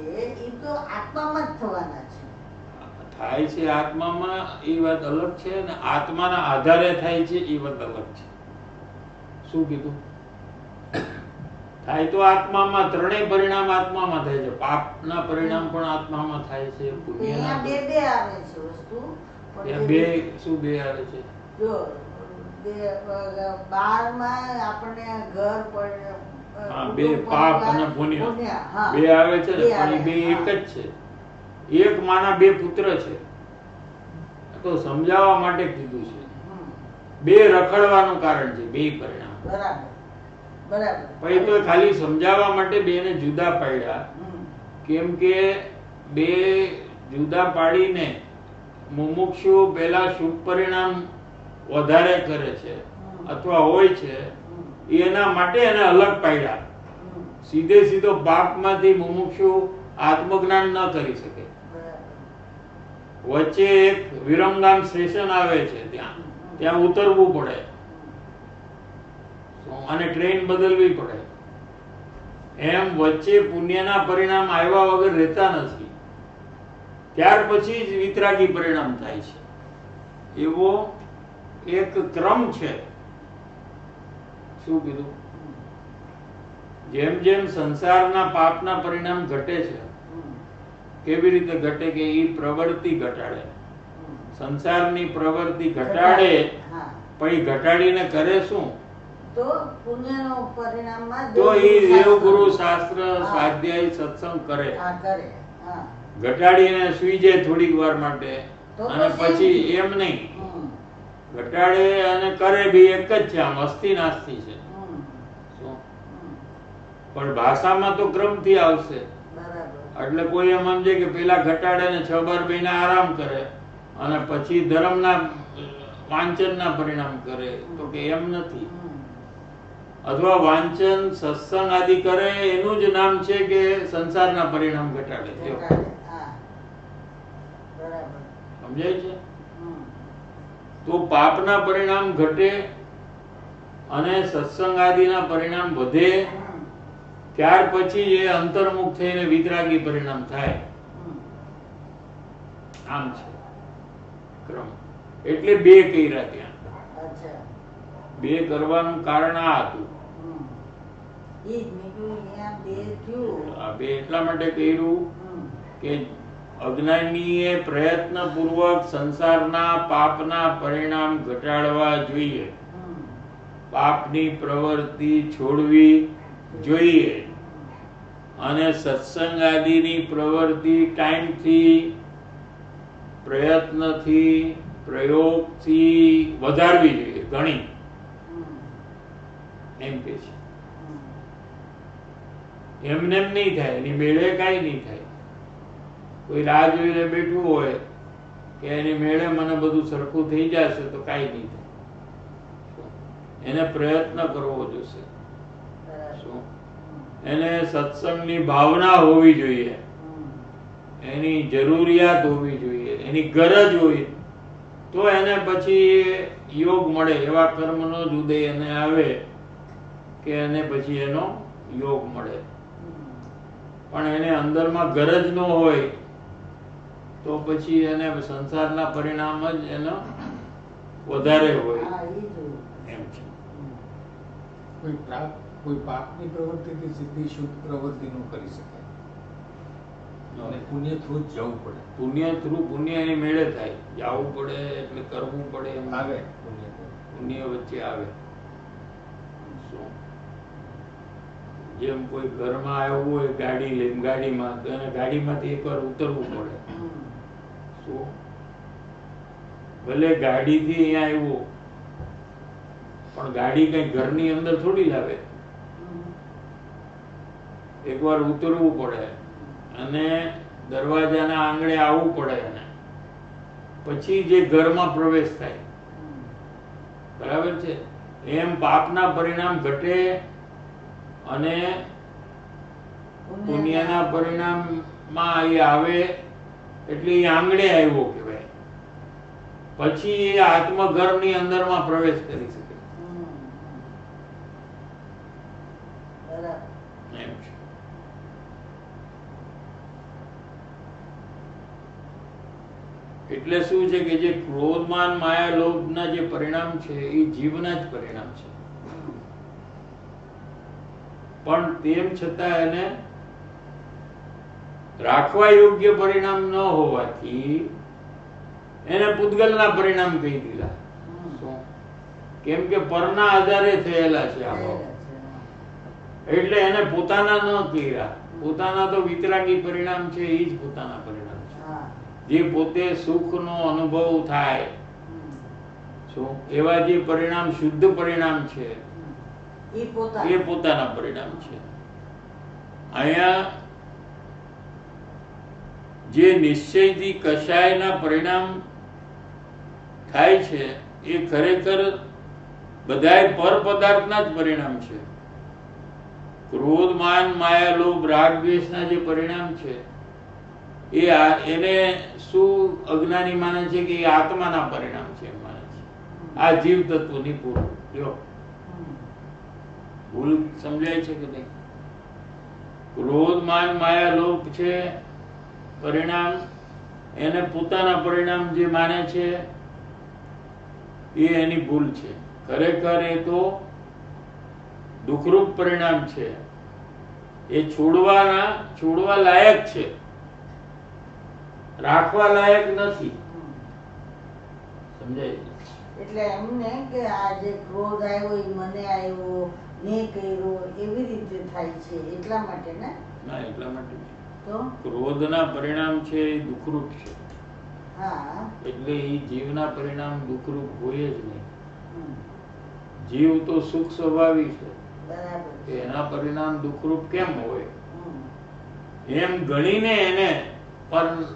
એ તો આત્મામાં જ થવાના છે. થાય છે આત્મામાં, એ વાત અલગ છે, અને આત્માના આધારે થાય છે એ વાત અલગ છે. શું કીધું? થાય તો આત્મામાં, ત્રણેય પરિણામ આત્મામાં થાય છે. પાપના પરિણામ પણ આત્મામાં થાય છે, પુણ્યના બે બે આવે છે વસ્તુ. પણ બે શું બે આવે છે? જો 12માં આપણે ઘર પર હા, બે પાપ અને પુણ્ય બે આવે છે ને, પણ એ બે એક જ છે. એક માના બે પુત્ર છે. તો સમજાવવા માટે કીધું છે. બે રખડવાનું કારણ છે, બે પરિણામ. બરાબર બરાબર. પછી તો ખાલી સમજાવવા માટે બેને જુદા પાડ્યા, કેમ કે બે જુદા પાડીને મુમુક્ષુ પેલા શુભ પરિણામ વધારે કરે છે અથવા હોય છે, એના માટે એને અલગ પાડ્યા. સીધે સીધો પાપમાંથી મુમુક્ષુ આત્મજ્ઞાન ન કરી શકે. વચ્ચે એક વિરમગામ સ્ટેશન આવે છે, ત્યાં ઉતરવું પડે અને ટ્રેન બદલવી પડે. એમ વચ્ચે પુણ્યના પરિણામ આવ્યા વગર રહેતા નથી. ત્યાર પછી જ વિતરાગી પરિણામ થાય છે. એવો એક ક્રમ છે. શું કીધું? જેમ જેમ સંસારના પાપના પરિણામ ઘટે છે, કેવી રીતે ઘટે કે એ પ્રવૃત્તિ ઘટાડે. સંસારની પ્રવૃત્તિ ઘટાડે, પછી ઘટાડીને કરે શું? તો પુણ્યનો પરિણામમાં તો એ દેવગુરુ શાસ્ત્ર સ્વાધ્યાય સત્સંગ કરે. ઘટાડીને સુઈ જાય થોડીક વાર માટે, અને પછી એમ નહીં, ઘટાડે અને કરે બી એક જ છે. આમ અસ્થિ નાસ્તિ છે. પણ ભાષામાં તો ક્રમથી આવશે. એટલે કોઈ એમ સમજે કે પેલા ઘટાડે ને 6-12 મહિના આરામ કરે અને પછી ધર્મના વાંચનના પરિણામ કરે, તો કે એમ નથી. અથવા વાંચન સત્સંગ આદિ કરે એનું જ નામ છે કે સંસારના પરિણામ ઘટાડે છે. સમજાય છે? તો પાપના પરિણામ ઘટે અને સત્સંગ આદિના પરિણામ વધે, ત્યાર પછી એ અંતર્મુખ થઈને વિતરાગી પરિણામ થાય. આમ છે ક્રમ. એટલે બે કર્યા ત્યાં. બે કરવાનું કારણ આ હતું. આ બે એટલા માટે કર્યું કે અજ્ઞાનીએ પ્રયત્ન પૂર્વક સંસારના પાપના પરિણામ ઘટાડવા જોઈએ, પાપની પ્રવૃત્તિ છોડવી જોઈએ, અને સત્સંગ આદિની પ્રવૃત્તિ ટાઈમથી, પ્રયત્નથી, પ્રયોગથી વધારવી જોઈએ ઘણી. એમ કે છે. એમને એમ નહીં થાય, એની મેળે કાંઈ નહીં થાય. કોઈ રાહ જોઈને બેઠું હોય કે એની મેળે મને બધું સરખું થઈ જશે, તો કાંઈ નહીં થાય. એને પ્રયત્ન કરવો જોશે. એને સત્સંગની ભાવના હોવી જોઈએ, એની જરૂરિયાત હોવી જોઈએ, એની ગરજ હોય, તો એને પછી યોગ મળે. એવા કર્મનો જ ઉદય એને આવે કે એને પછી એનો યોગ મળે. પણ એને અંદરમાં ગરજ ન હોય તો પછી એને સંસારના પરિણામ જ એનો વધારે હોય હા એ જોયું. એમ છે. કોઈ પાપની પ્રવૃત્તિથી સીધી શુદ્ધ પ્રવૃત્તિ ન કરી શકે અને પુણ્ય થ્રુ જ જવું પડે. પુણ્ય એની મેળે થાય, જવું પડે એટલે કરવું પડે એમ આવે પુણ્ય તો. પુણ્ય વચ્ચે આવે. શું? જેમ કોઈ ઘરમાં આવ્યું હોય ગાડી લઈને ગાડીમાં, તો એને ગાડીમાંથી એકવાર ઉતરવું પડે. શું? ભલે ગાડીથી અહીંયા આવ્યો પણ ગાડી કઈ ઘરની અંદર થોડી લાવે, એકવાર ઉતરવું પડે અને દરવાજાના આંગણે આવવું પડે એને, પછી જે ઘરમાં પ્રવેશ થાય. બરાબર છે? એમ પાપના પરિણામ ઘટે અને પુણ્યના પરિણામમાં એ આવે એટલે એ આંગણે આવ્યો કહેવાય. પછી એ આત્મઘરની અંદરમાં પ્રવેશ કરી શકે એમ છે. એટલે શું છે કે જે ક્રોધમાન માયા લોભના જે પરિણામ છે એ જીવના જ પરિણામ છે, પણ તેમ છતાં એને રાખવા યોગ્ય પરિણામ ન હોવાથી એને પૂતગલના પરિણામ કહી દીધા. શું? કેમ કે પરના આધારે થયેલા છે આ ભાવ, એટલે એને પોતાના ન કર્યા. પોતાના તો વિતરાગી પરિણામ છે, એ જ પોતાના પરિણામ છે. જે પોતે સુખનો અનુભવ થાય શું એવા જે પરિણામ શુદ્ધ પરિણામ છે એ પોતાના પરિણામ છે. અહીંયા જે નિશ્ચયથી કશાયના પરિણામ થાય છે એ ખરેખર બધાય પર પદાર્થના જ પરિણામ છે. ક્રોધ માન માયા લોભ રાગ દ્વેષના જે પરિણામ છે એને શું અજ્ઞાની માને છે કે એ આત્માના પરિણામ છે એમ માને છે. આ જીવ તત્વની ભૂલ. જો ભૂલ સમજાય છે કે નહીં? ક્રોધ માન માયા લોભ છે પરિણામ, એને પોતાના પરિણામ જે માને છે એ એની ભૂલ છે. ખરેખર એ તો દુઃખરૂપ પરિણામ છે, એ છોડવા લાયક છે, રાખવા લાયક નથી. સમજાય? એટલે એમને કે આ જે ક્રોધ આવ્યો એ મને આવ્યો મેં કર્યો એવી રીતે થાય છે એટલા માટે ને? ના, એટલા માટે નહીં. તો ક્રોધના પરિણામ છે એ દુઃખરૂપ છે, હા એટલે એ જીવના પરિણામ દુઃખરૂપ હોય જ નહીં. જીવ તો સુખ સ્વભાવી છે, બરાબર કે એના પરિણામ દુઃખરૂપ કેમ હોય એમ ગણીને એને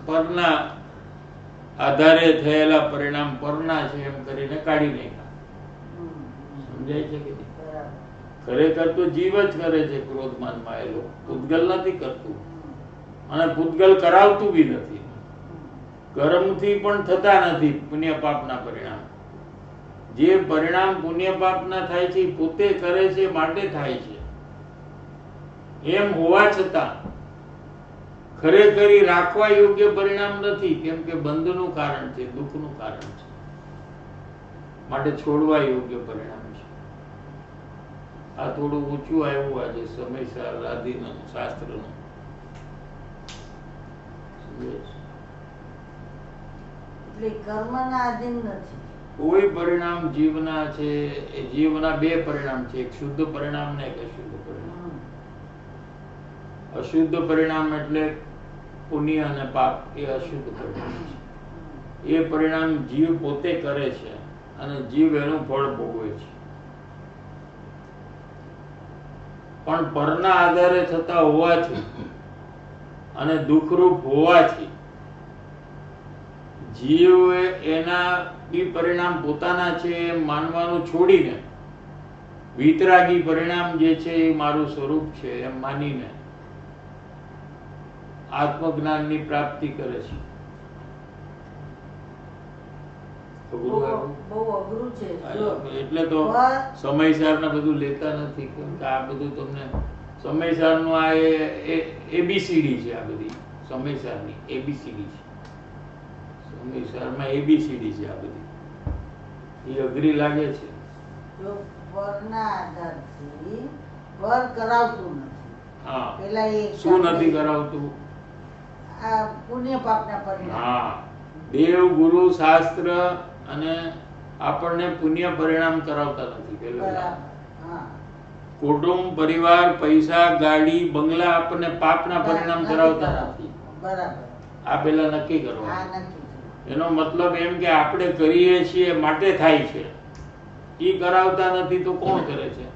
પરના આધારે થયેલા પરિણામ પરના છે એમ કરીને કાઢી નાખ્યા. સમજાય છે કે નહીં? ખરેખર તો જીવ જ કરે છે ક્રોધમાન માયેલો, પૂતગલ નથી કરતું અને પૂતગલ કરાવતું બી નથી. કર્મથી પણ થતા નથી પુણ્ય પાપના પરિણામ. જે પરિણામ પુણ્ય પાપના થાય છે પોતે કરે છે માટે થાય છે. એમ હોવા છતાં ખરેખર રાખવા યોગ્ય પરિણામ નથી, કેમ કે બંધનું કારણ છે, દુઃખનું કારણ છે, માટે છોડવા યોગ્ય પરિણામ છે. આ થોડું ઊંચું આવ્યું આજે સમયસર આદિનું શાસ્ત્રનું. એટલે કર્મના આધીન નથી. કોઈ પરિણામ જીવના છે, એ જીવના બે પરિણામ છે, એક શુદ્ધ પરિણામ ને એક અશુદ્ધ પરિણામ. અશુદ્ધ પરિણામ એટલે પુણ્ય અને પાપ, એ અશુદ્ધ પરિણામ છે. એ પરિણામ જીવ પોતે કરે છે અને જીવ એનું ફળ ભોગવે છે. પણ પરના આધારે થતા હોવાથી અને દુઃખરૂપ હોવાથી જીવ એના બી પરિણામ પોતાના છે એમ માનવાનું છોડીને વિતરાગી પરિણામ જે છે એ મારું સ્વરૂપ છે એમ માનીને આત્મજ્ઞાનની પ્રાપ્તિ કરે છે. બહુ અઘરું છે. એટલે તો સમયસર ને બધું લેતા નથી, કેમ કે આ બધું તમને સમયસારનું આ એબીસીડી છે. આ બધી સમયસારની એબીસીડી છે. સમયસારમાં એબીસીડી છે આ બધી. એ અઘરી લાગે છે. જો પરના આધારથી પર કરાવતું નથી. હા, પેલા એ શું નથી કરાવતું? આ પુણ્ય પાપના પરિણામ. હા, દેવ ગુરુ શાસ્ત્ર અને આપણને પુણ્ય પરિણામ કરાવતા નથી. પેલું બરાબર. હા, કુટુંબ, પરિવાર, પૈસા, ગાડી, બંગલા આપણને પાપના પરિણામ કરાવતા નથી. બરાબર. આ પેલા નક્કી કરવા. આ નથી. એનો મતલબ એમ કે આપણે કરીએ છીએ માટે થાય છે. ઈ કરાવતા નથી તો કોણ કરે છે?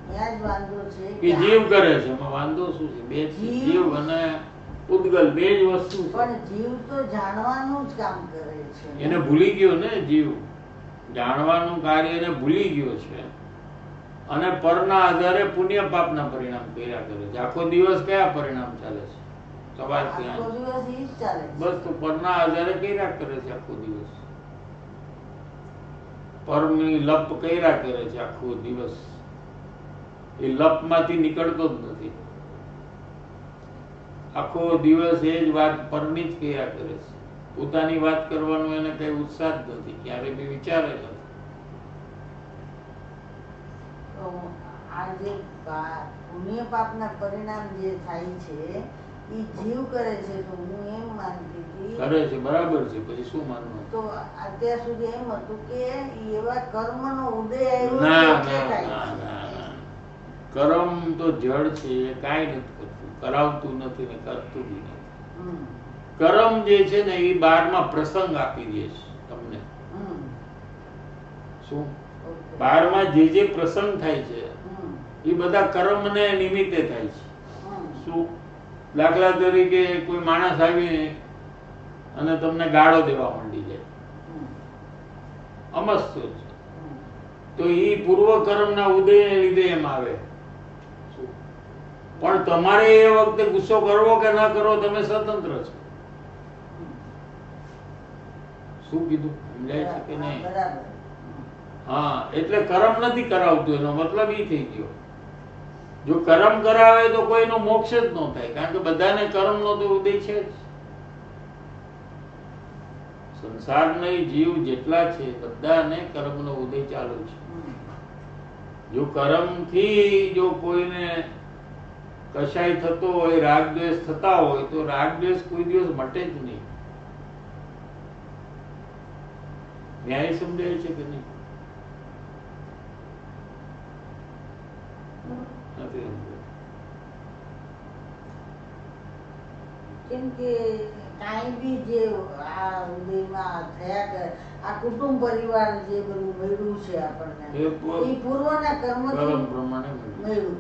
ત્યાં જ વાંધો છે કે જીવ કરે છે. એમાં વાંધો શું છે? બે છે, જીવ અને ઉદ્ગલ બે જ વસ્તુ છે. પણ જીવ તો જાણવાનું જ કામ કરે છે. એને ભૂલી ગયો ને જીવ. જાણવાનું કાર્ય એને ભૂલી ગયો છે અને પરના આધારે પુણ્ય પાપના પરિણામ કર્યા કરે છે. આખો દિવસ કયા પરિણામ ચાલે છે? સવારથી આખો દિવસ ઈ જ ચાલે છે. બસ તો પરના આધારે કર્યા કરે છે આખો દિવસ. પરની લપ કર્યા કરે છે આખો દિવસ. એ લપમાંથી નીકળતો જ નથી. આખો દિવસ એ જ વાત પરની જ કર્યા કરે છે. પોતાની વાત કરવાનો એને કઈ ઉત્સાહ જ નથી. ક્યારે બી વિચારે નથી. તો આ જે પુણ્ય પાપના પરિણામ જે થાય છે ઈ જીવ કરે છે. તો હું એમ માનતી હતી કરે છે બરાબર છે. પછી શું માનવું? તો અત્યાર સુધી એમ હતું કે ઈ એવા કર્મનો ઉદય આવ્યો ના છે એટલે ના થાય ના છે. ના. કર્મ તો જળ છે. એ કાંઈ નથી કરતું. કરાવતું નથી ને કરતું બી નથી. હમ. કર્મ જે છે ને એ 12માં પ્રસંગ આપી દે છે તમને. હમ. શું? ઓકે. 12માં જે પ્રસંગ થાય છે હમ. એ બધા કર્મને નિમિત્તે થાય છે. હમ. શું? દાખલા તરીકે કોઈ માણસ આવીને અને તમને ગાળો દેવા માંડી જાય, હમ. અમસ્તો છે, હમ. તો એ પૂર્વ કર્મના ઉદયને લીધે એમ આવે. શું? પણ તમારે એ વખતે ગુસ્સો કરવો કે ન કરવો તમે સ્વતંત્ર છો. શું કીધું? સમજાય છે કે નહીં? બરાબર. હા, એટલે કર્મ નથી કરાવતું. એનો મતલબ એ થઈ ગયો. જો કર્મ કરાવે તો કોઈનો મોક્ષ જ ન થાય. કારણ કે બધાને કર્મનો તો ઉદય છે જ. સંસારના જીવ જેટલા છે બધાને કર્મનો ઉદય ચાલુ છે. હમ. જો કર્મથી જો કોઈને કશાય થતો હોય, રાગ દ્વેષ થતા હોય તો રાગ દ્વેષ કોઈ દિવસ મટે જ નહીં. ન્યાય સમજાય છે કે નહીં? નથી સમજાય. કેમ કે કાંઈ બી જે આ ઉદયમાં થયા કરે, આ કુટુંબ પરિવાર જે બધું મળ્યું છે આપણને એ એ પૂર્વના કર્મથી કર્મ પ્રમાણે મળ્યું. મળ્યું.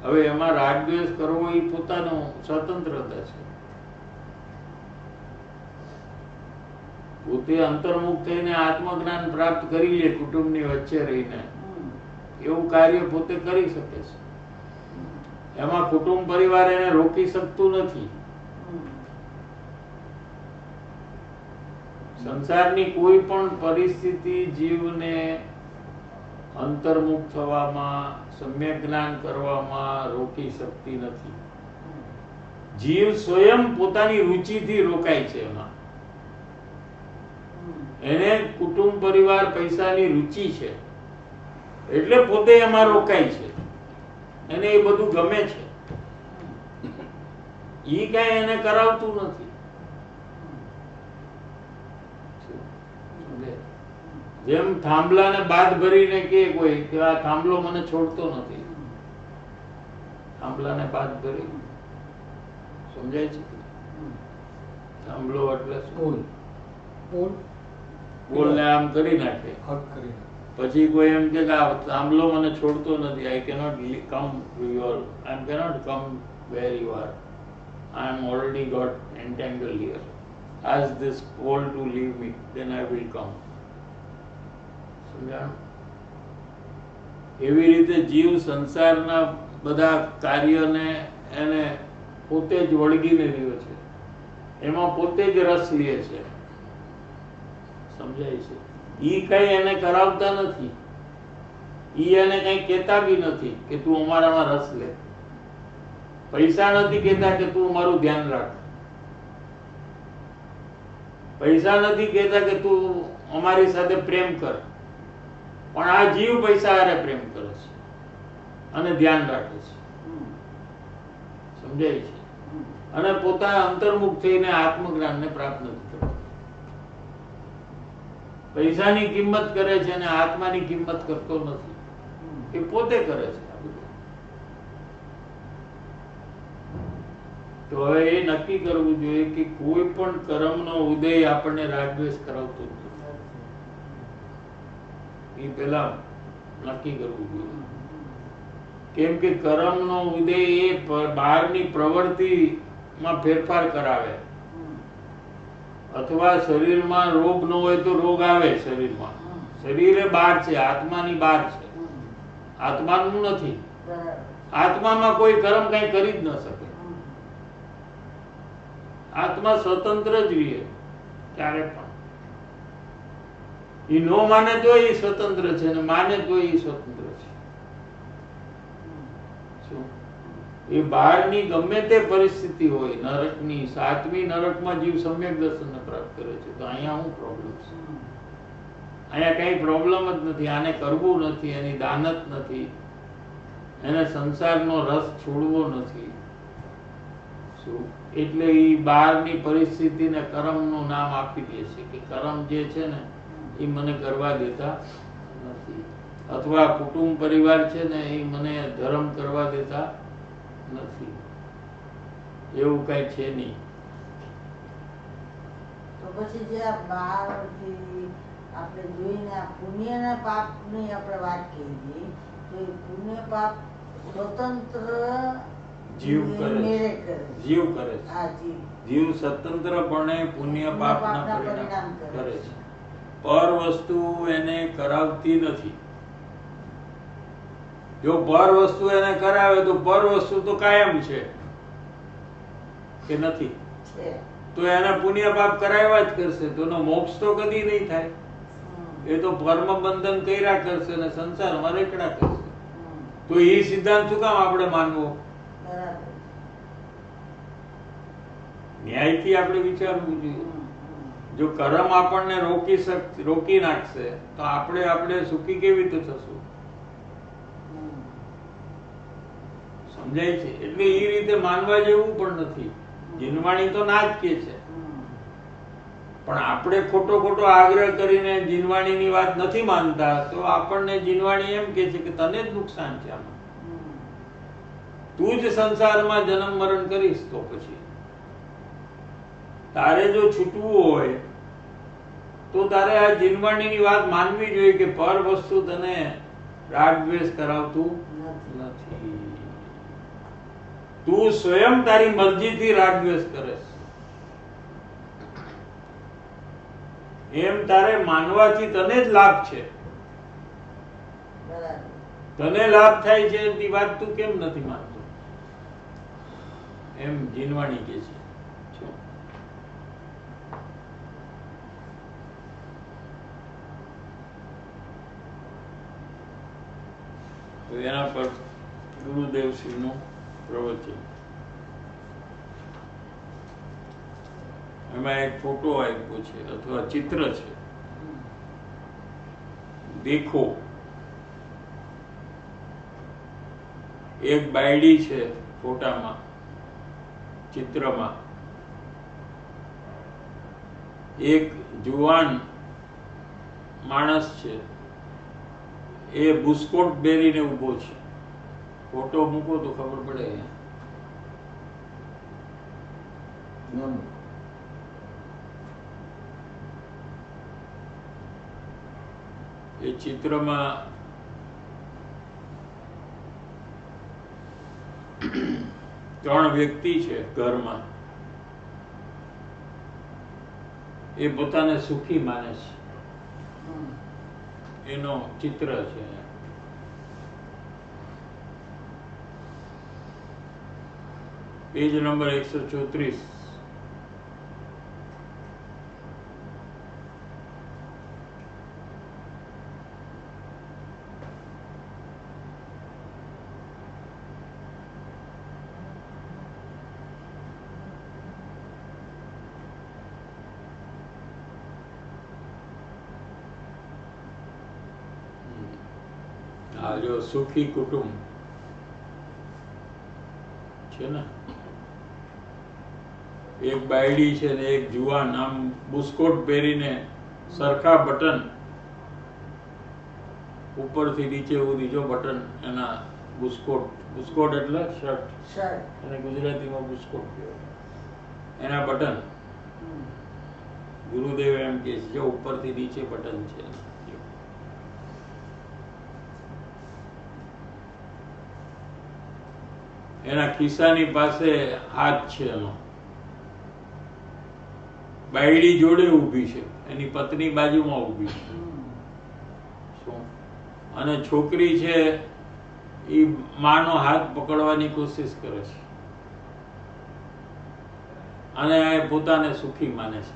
હવે એમાં રાગ દ્વેષ કરવો એ પોતાનો સ્વતંત્રતા છે. પોતે અંતર્મુખ થઈને આત્મજ્ઞાન પ્રાપ્ત કરી લે કુટુંબની વચ્ચે રહીને, હમ. એવું કાર્ય પોતે કરી શકે છે. એમાં કુટુંબ પરિવાર એને રોકી શકતું નથી. હમ. સંસારની કોઈ પણ પરિસ્થિતિ જીવને અંતર્મુખ થવામાં, સમ્યક જ્ઞાન કરવામાં રોકી શકતી નથી. જીવ સ્વયં પોતાની રુચિથી રોકાય છે એમાં. એને કુટુંબ પરિવાર પૈસાની રુચિ છે એટલે પોતે એમાં રોકાય છે. એને એ બધું ગમે છે. ઈ કઈ એને કરાવતું નથી. જેમ થાંભલાને બાદ ભરીને કે કોઈ કે આ થાંભલો મને છોડતો નથી, થાંભલાને બાદ ભરી, સમજાય છે? થાંભલો એટલે શું? બોલને આમ કરી નાખે. પછી કોઈ એમ કે આ થાંભલો મને છોડતો નથી. I cannot come to your, I cannot come where you are. I am already got entangled here. Ask this pole to leave me, then I will come. સમજાણું? એવી રીતે જીવ સંસારના બધા કાર્યને એને પોતે જ વળગીને રહ્યો છે. એમાં પોતે જ રસ લે છે. સમજાય છે? ઈ કઈ એને કરાવતા નથી. ઈ એને કઈ કહેતા બી નથી કે તું અમારામાં રસ લે. પૈસા નથી કહેતા કે તું અમારું ધ્યાન રાખ. પૈસા નથી કહેતા કે તું અમારી સાથે પ્રેમ કર. પણ આ જીવ પૈસા હારે પ્રેમ કરે છે અને ધ્યાન રાખે છે. સમજાય છે? અને પોતાના અંતર્મુખ થઈને આત્મજ્ઞાનને પ્રાપ્ત નથી કરતો. પૈસાની કિંમત કરે છે અને આત્માની કિંમત કરતો નથી. એ પોતે કરે છે આ બધું. તો હવે એ નક્કી કરવું જોઈએ કે કોઈ પણ કર્મનો ઉદય આપણને રાગદ્વેષ કરાવતો નથી. એ પેલા નક્કી કરવું જોઈએ. કેમ કે કર્મનો ઉદય એ બહારની પ્રવૃત્તિમાં ફેરફાર કરાવે, અથવા શરીરમાં રોગ ન હોય તો રોગ આવે શરીરમાં. શરીર એ બહાર છે, આત્માની બહાર છે, આત્માનું નથી. આત્મામાં કોઈ કર્મ કઈ કરી જ ન શકે. આત્મા સ્વતંત્ર જ રહે ક્યારે પણ. એ નો માને તો એ સ્વતંત્ર છે અને માને તો એ સ્વતંત્ર છે. શું? એ બહારની ગમે તે પરિસ્થિતિ હોય, નરકની, સાતમી નરકમાં જીવ સમ્યક દર્શનને પ્રાપ્ત કરે છે. તો અહીંયા શું પ્રોબ્લેમ છે? અહીંયા કઈ પ્રોબ્લેમ જ નથી. આને કરવું નથી, એની દાનત નથી, એને સંસારનો રસ છોડવો નથી. શું? એટલે એ બહારની પરિસ્થિતિને કર્મનું નામ આપી દે છે કે કર્મ જે છે ને એ મને કરવા દેતા નથી, અથવા કુટુંબ પરિવાર છે ને એ મને ધર્મ કરવા દેતા નથી. એવું કઈ છે નહીં. તો પછી જે આ બહારથી આપણે જોઈને આ પુણ્ય અને પાપની આપણે વાત કરી, તો એ પુણ્ય પાપ સ્વતંત્ર જીવ કરે મેળે છે. કરે. જીવ કરે છે. હા, જીવ. જીવ સ્વતંત્રપણે પુણ્ય પાપના પરિણામ કરે છે. પર વસ્તુ એને કરાવતી નથી. જો પર વસ્તુ એને કરાવે તો પર વસ્તુ તો કાયમ છે કે નથી? છે. તો એને પુણ્ય પાપ કરાવ્યા જ કરશે. તો એનો મોક્ષ તો કદી નહીં થાય. એ તો કર્મ બંધન કર્યા કરશે અને સંસારમાં રેકડા કરશે. તો એ સિદ્ધાંત શું કામ આપણે માનવો? બરાબર. ન્યાયથી આપણે વિચારવું જોઈએ. જો કર્મ આપણને રોકી નાખશે તો આપણે સુખી કેવી રીતે થશું? સમજાય છે? એટલે એ રીતે માનવા જેવું પણ નથી. જીનવાણી તો ના જ કે છે, પણ આપણે ખોટો આગ્રહ કરીને જીનવાણીની વાત નથી માનતા. તો આપણને જીનવાણી એમ કે છે કે તને જ નુકસાન છે આમાં. તું જ સંસારમાં જન્મ મરણ કરીશ. તો પછી તારે જો છૂટવું હોય તો તારે આ જીનવાણીની વાત માનવી જોઈએ કે પર વસ્તુ તને રાગ દ્વેષ કરાવતું નથી. તું સ્વયં તારી મરજીથી રાગ દ્વેષ કરે છે. એમ તારે માનવાથી તને જ લાભ છે. તને લાભ થાય છે એ વાત તું કેમ નથી માનતો? એમ જીનવાણી કે છે. તો એના પર ગુરુદેવશ્રીનું પ્રવચન. એમાં એક ફોટો આપ્યો છે અથવા ચિત્ર છે. દેખો, એક બાયડી છે ફોટામાં, ચિત્રમાં. એક જુવાન માણસ છે, એ બુસ્કોટ પહેરીને ઉભો છે. ફોટો મૂકો તો ખબર પડે. એ ચિત્રમાં ત્રણ વ્યક્તિ છે ઘરમાં. એ પોતાને સુખી માને છે. એનો ચિત્ર છે. Page number 134. આ જો સુખી કુટુંબ છે ને, એક બાયડી છે ને એક જુવાન, આમ બુસ્કોટ પહેરીને સરખા બટન ઉપરથી નીચે સુધી, જો બટન એના બુસ્કોટ, બુસ્કોટ એટલે શર્ટ, શર્ટ અને ગુજરાતીમાં બુસ્કોટ કહેવાય, એના બટન ગુરુદેવ એમ કે છે, જો ઉપરથી નીચે બટન છે. એના ખિસ્સાની પાસે હાથ છે એનો. બાયડી જોડે ઊભી છે, એની પત્ની બાજુમાં ઊભી છે. શું? અને છોકરી છે એ માનો હાથ પકડવાની કોશિશ કરે છે અને પોતાને સુખી માને છે.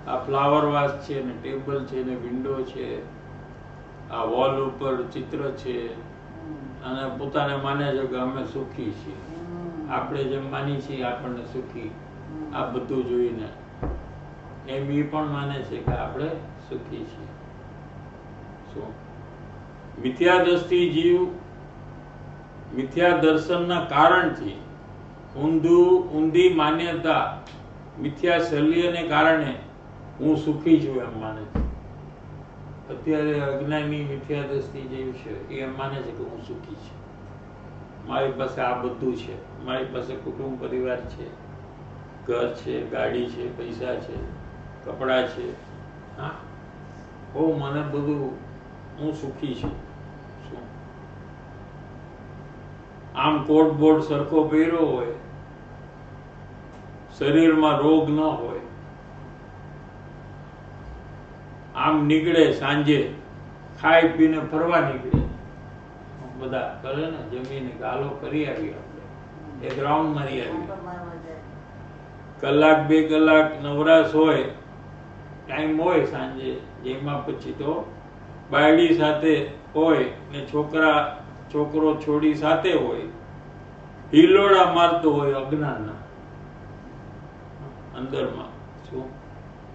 આ ફ્લાવર વાસ છે ને ટેબલ છે ને વિન્ડો છે, આ વોલ ઉપર ચિત્ર છે, અને પોતાને માને છે કે અમે સુખી છીએ. આપણે જેમ માની છીએ આપણને સુખી, આ બધું જોઈને એમ એ પણ માને છે કે આપણે સુખી છીએ. શું? મિથ્યા દ્રષ્ટિ જીવ મિથ્યા દર્શનના કારણથી ઊંધી માન્યતા, મિથ્યા શલ્યને કારણે હું સુખી છું એમ માને છે. અત્યારે અજ્ઞાની મિથ્યા દ્રષ્ટિ જેવું છે એ એમ માને છે કે હું સુખી છું, મારી પાસે આ બધું છે, મારી પાસે કુટુંબ પરિવાર છે, ઘર છે, ગાડી છે, પૈસા છે, કપડા છે, હા મને બધું, હું સુખી છું. શું? આમ કોટ બોટ સરખો પહેર્યો હોય, શરીરમાં રોગ ન હોય, આમ નીકળે સાંજે, ખાઈ પીને ફરવા નીકળે, બધા કરે ને, જમીને ગાલો કરી આવી, આપણે એક રાઉન્ડ મારી આવી, કલાક બે કલાક નવરાશ હોય, ટાઈમ હોય સાંજે, જેમાં પછી તો બાયડી સાથે હોય ને છોકરો છોડી સાથે હોય, હિલોડા મારતો હોય અજ્ઞાનના અંદરમાં. શું?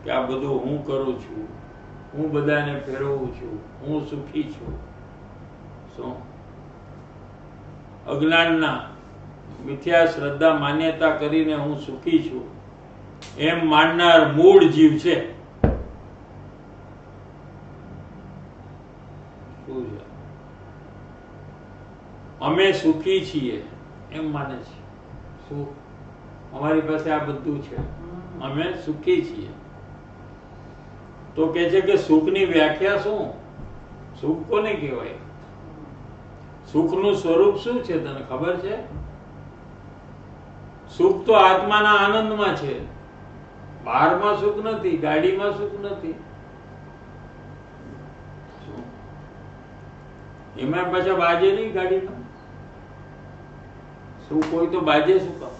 કે આ બધું હું કરું છું, હું બધાને ફેરવું છું, હું સુખી છું. શું? અજ્ઞાનના મિથ્યા શ્રદ્ધા માન્યતા કરીને હું સુખી છું એમ માનનાર મૂળ જીવ છે. શું છે? અમે સુખી છીએ એમ માને છે. શું? અમારી પાસે આ બધું છે, અમે સુખી છીએ. તો કે છે કે સુખની વ્યાખ્યા શું? સુખ કોને કહેવાય? સુખનું સ્વરૂપ શું છે તને ખબર છે? સુખ તો આત્માના આનંદમાં છે, બહારમાં સુખ નથી, ગાડીમાં સુખ નથી. એમાં પાછા બાજે નહીં ગાડીમાં. સુખ હોય તો બાજે શું કામ?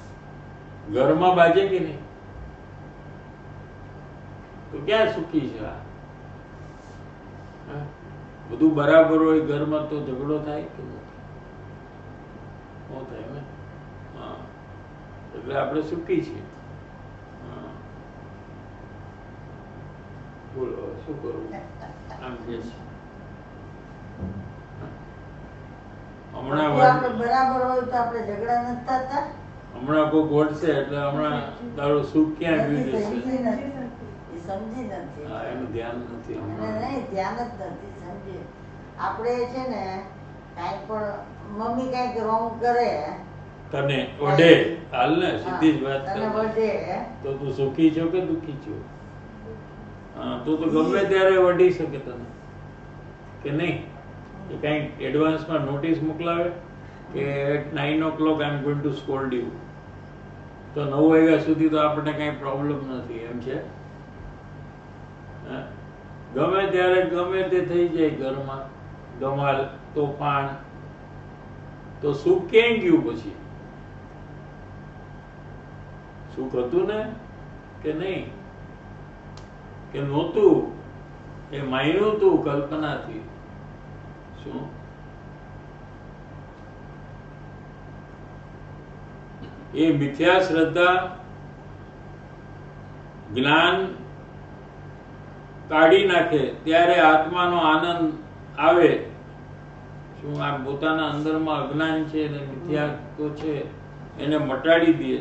ઘરમાં બાજે કે નહીં? તો ક્યાં સુખી છે? બધું બરાબર હોય ઘરમાં તો ઝઘડો થાય કે ન થાય ને? હા, એટલે આપણે સુખી છીએ. બોલો શું કરવું? આમ કે છે આપણે બરાબર હોય તો આપણે ઝઘડા નથી થતા. હમણાં કોઈ ગોઠશે એટલે હમણાં તારું સુખ ક્યાં ગયું જશે? સમજી નથી, હા, એનું ધ્યાન નથી હમણાં. નહીં, ધ્યાન જ નથી. સમજી આપણે છે ને કાંઈ પણ મમ્મી કાંઈક રોંગ કરે, તને વઢે, હાલ ને સીધી જ વાત તને કર, વઢે, તો તું સુખી છો કે દુઃખી છો? હા, તો ગમે ત્યારે વઢી શકે તને કે નહીં? કે કંઈક એડવાન્સમાં નોટિસ મોકલાવે કે at 9 o'clock I am going to scold you, તો 9 વાગ્યા સુધી તો આપણને કંઈ પ્રોબ્લેમ નથી, એમ છે? ગમે ત્યારે ગમે તે થઈ જાય ઘરમાં, ધમાલ તોફાન, તો સુખ ક્યાંય ગયું પછી? સુખ હતું ને કે નહીં? કે નહોતું? એ માન્યું તું કલ્પનાથી. શું? એ મિથ્યા શ્રદ્ધા જ્ઞાન કાઢી નાખે ત્યારે આત્માનો આનંદ આવે. શું આ પોતાના અંદરમાં અજ્ઞાન છે અને મિથ્યાત્વ છે એને મટાડી દે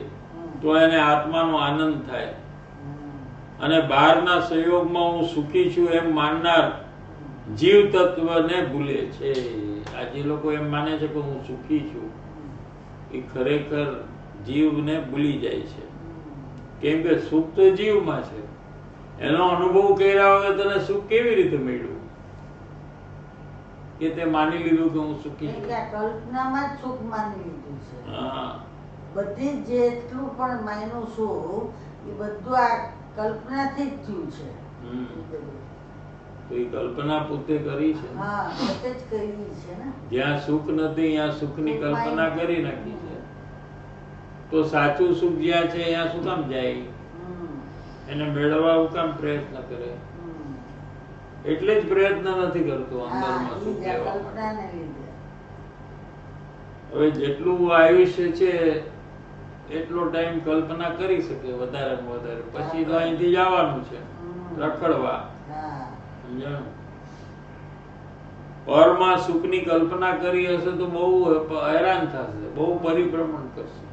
તો એને આત્માનો આનંદ થાય. અને બહારના સંયોગમાં હું સુખી છું એમ માનનાર જીવ તત્વને ભૂલે છે. આ જે લોકો એમ માને છે કે હું સુખી છું એ ખરેખર જીવને ભૂલી જાય છે. કેમ કે સુખ તો જીવમાં છે. એનો અનુભવ કર્યા વગર તને સુખ કેવી રીતે મળ્યું કે તે માની લીધું કે હું સુખી છું. કલ્પનામાં જ સુખ માની લીધું છે. હા, બધી જેટલું પણ માયનું સુખ એ બધું આ કલ્પનાથી જ થયું છે. તો એ કલ્પના પોતે કરી છે. હા, પોતે જ કરી છે ને. જ્યાં સુખ નથી ત્યાં સુખની કલ્પના કરી નાખી છે. તો સાચું સુખ જ્યાં છે ત્યાં શું કામ જાય? એને મેળવવા હું કામ પ્રયત્ન કરે? એટલે જ પ્રયત્ન નથી કરતો અંદરમાં સુખ લેવા. હવે જેટલું આયુષ્ય છે એટલો ટાઈમ કલ્પના કરી શકે વધારે ને વધારે, પછી તો અહીંથી જવાનું છે રખડવા. સમજાણું? પરમાં સુખની કલ્પના કરી હશે તો બહુ હેરાન થશે, બહુ પરિભ્રમણ કરશે.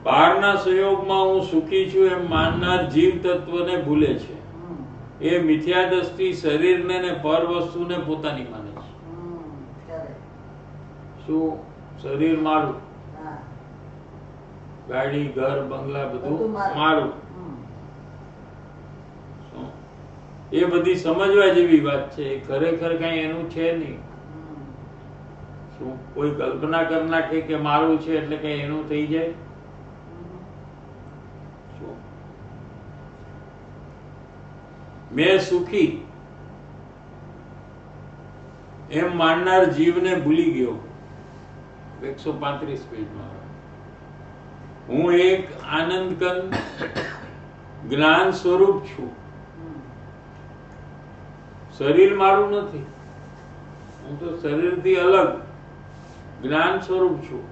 બહારના સંયોગમાં હું સુખી છું એમ માનનાર જીવ તત્વને ભૂલે છે. એ મિથ્યા દ્રષ્ટિ શરીરને ને પર વસ્તુને પોતાની માને છે. શું? શરીર મારું, ગાડી, ઘર, બંગલા બધું મારું. એ બધી સમજવા જેવી વાત છે. ખરેખર કઈ એનું છે નહીં. શું કોઈ કલ્પના કરી નાખે કે મારું છે એટલે કઈ એનું થઈ જાય? મેં સુખી એમ માનનાર જીવને ભૂલી ગયો. 135 પેજમાં. હું એક આનંદઘન જ્ઞાન સ્વરૂપ છું. શરીર મારું નથી. હું તો શરીરથી અલગ જ્ઞાન સ્વરૂપ છું.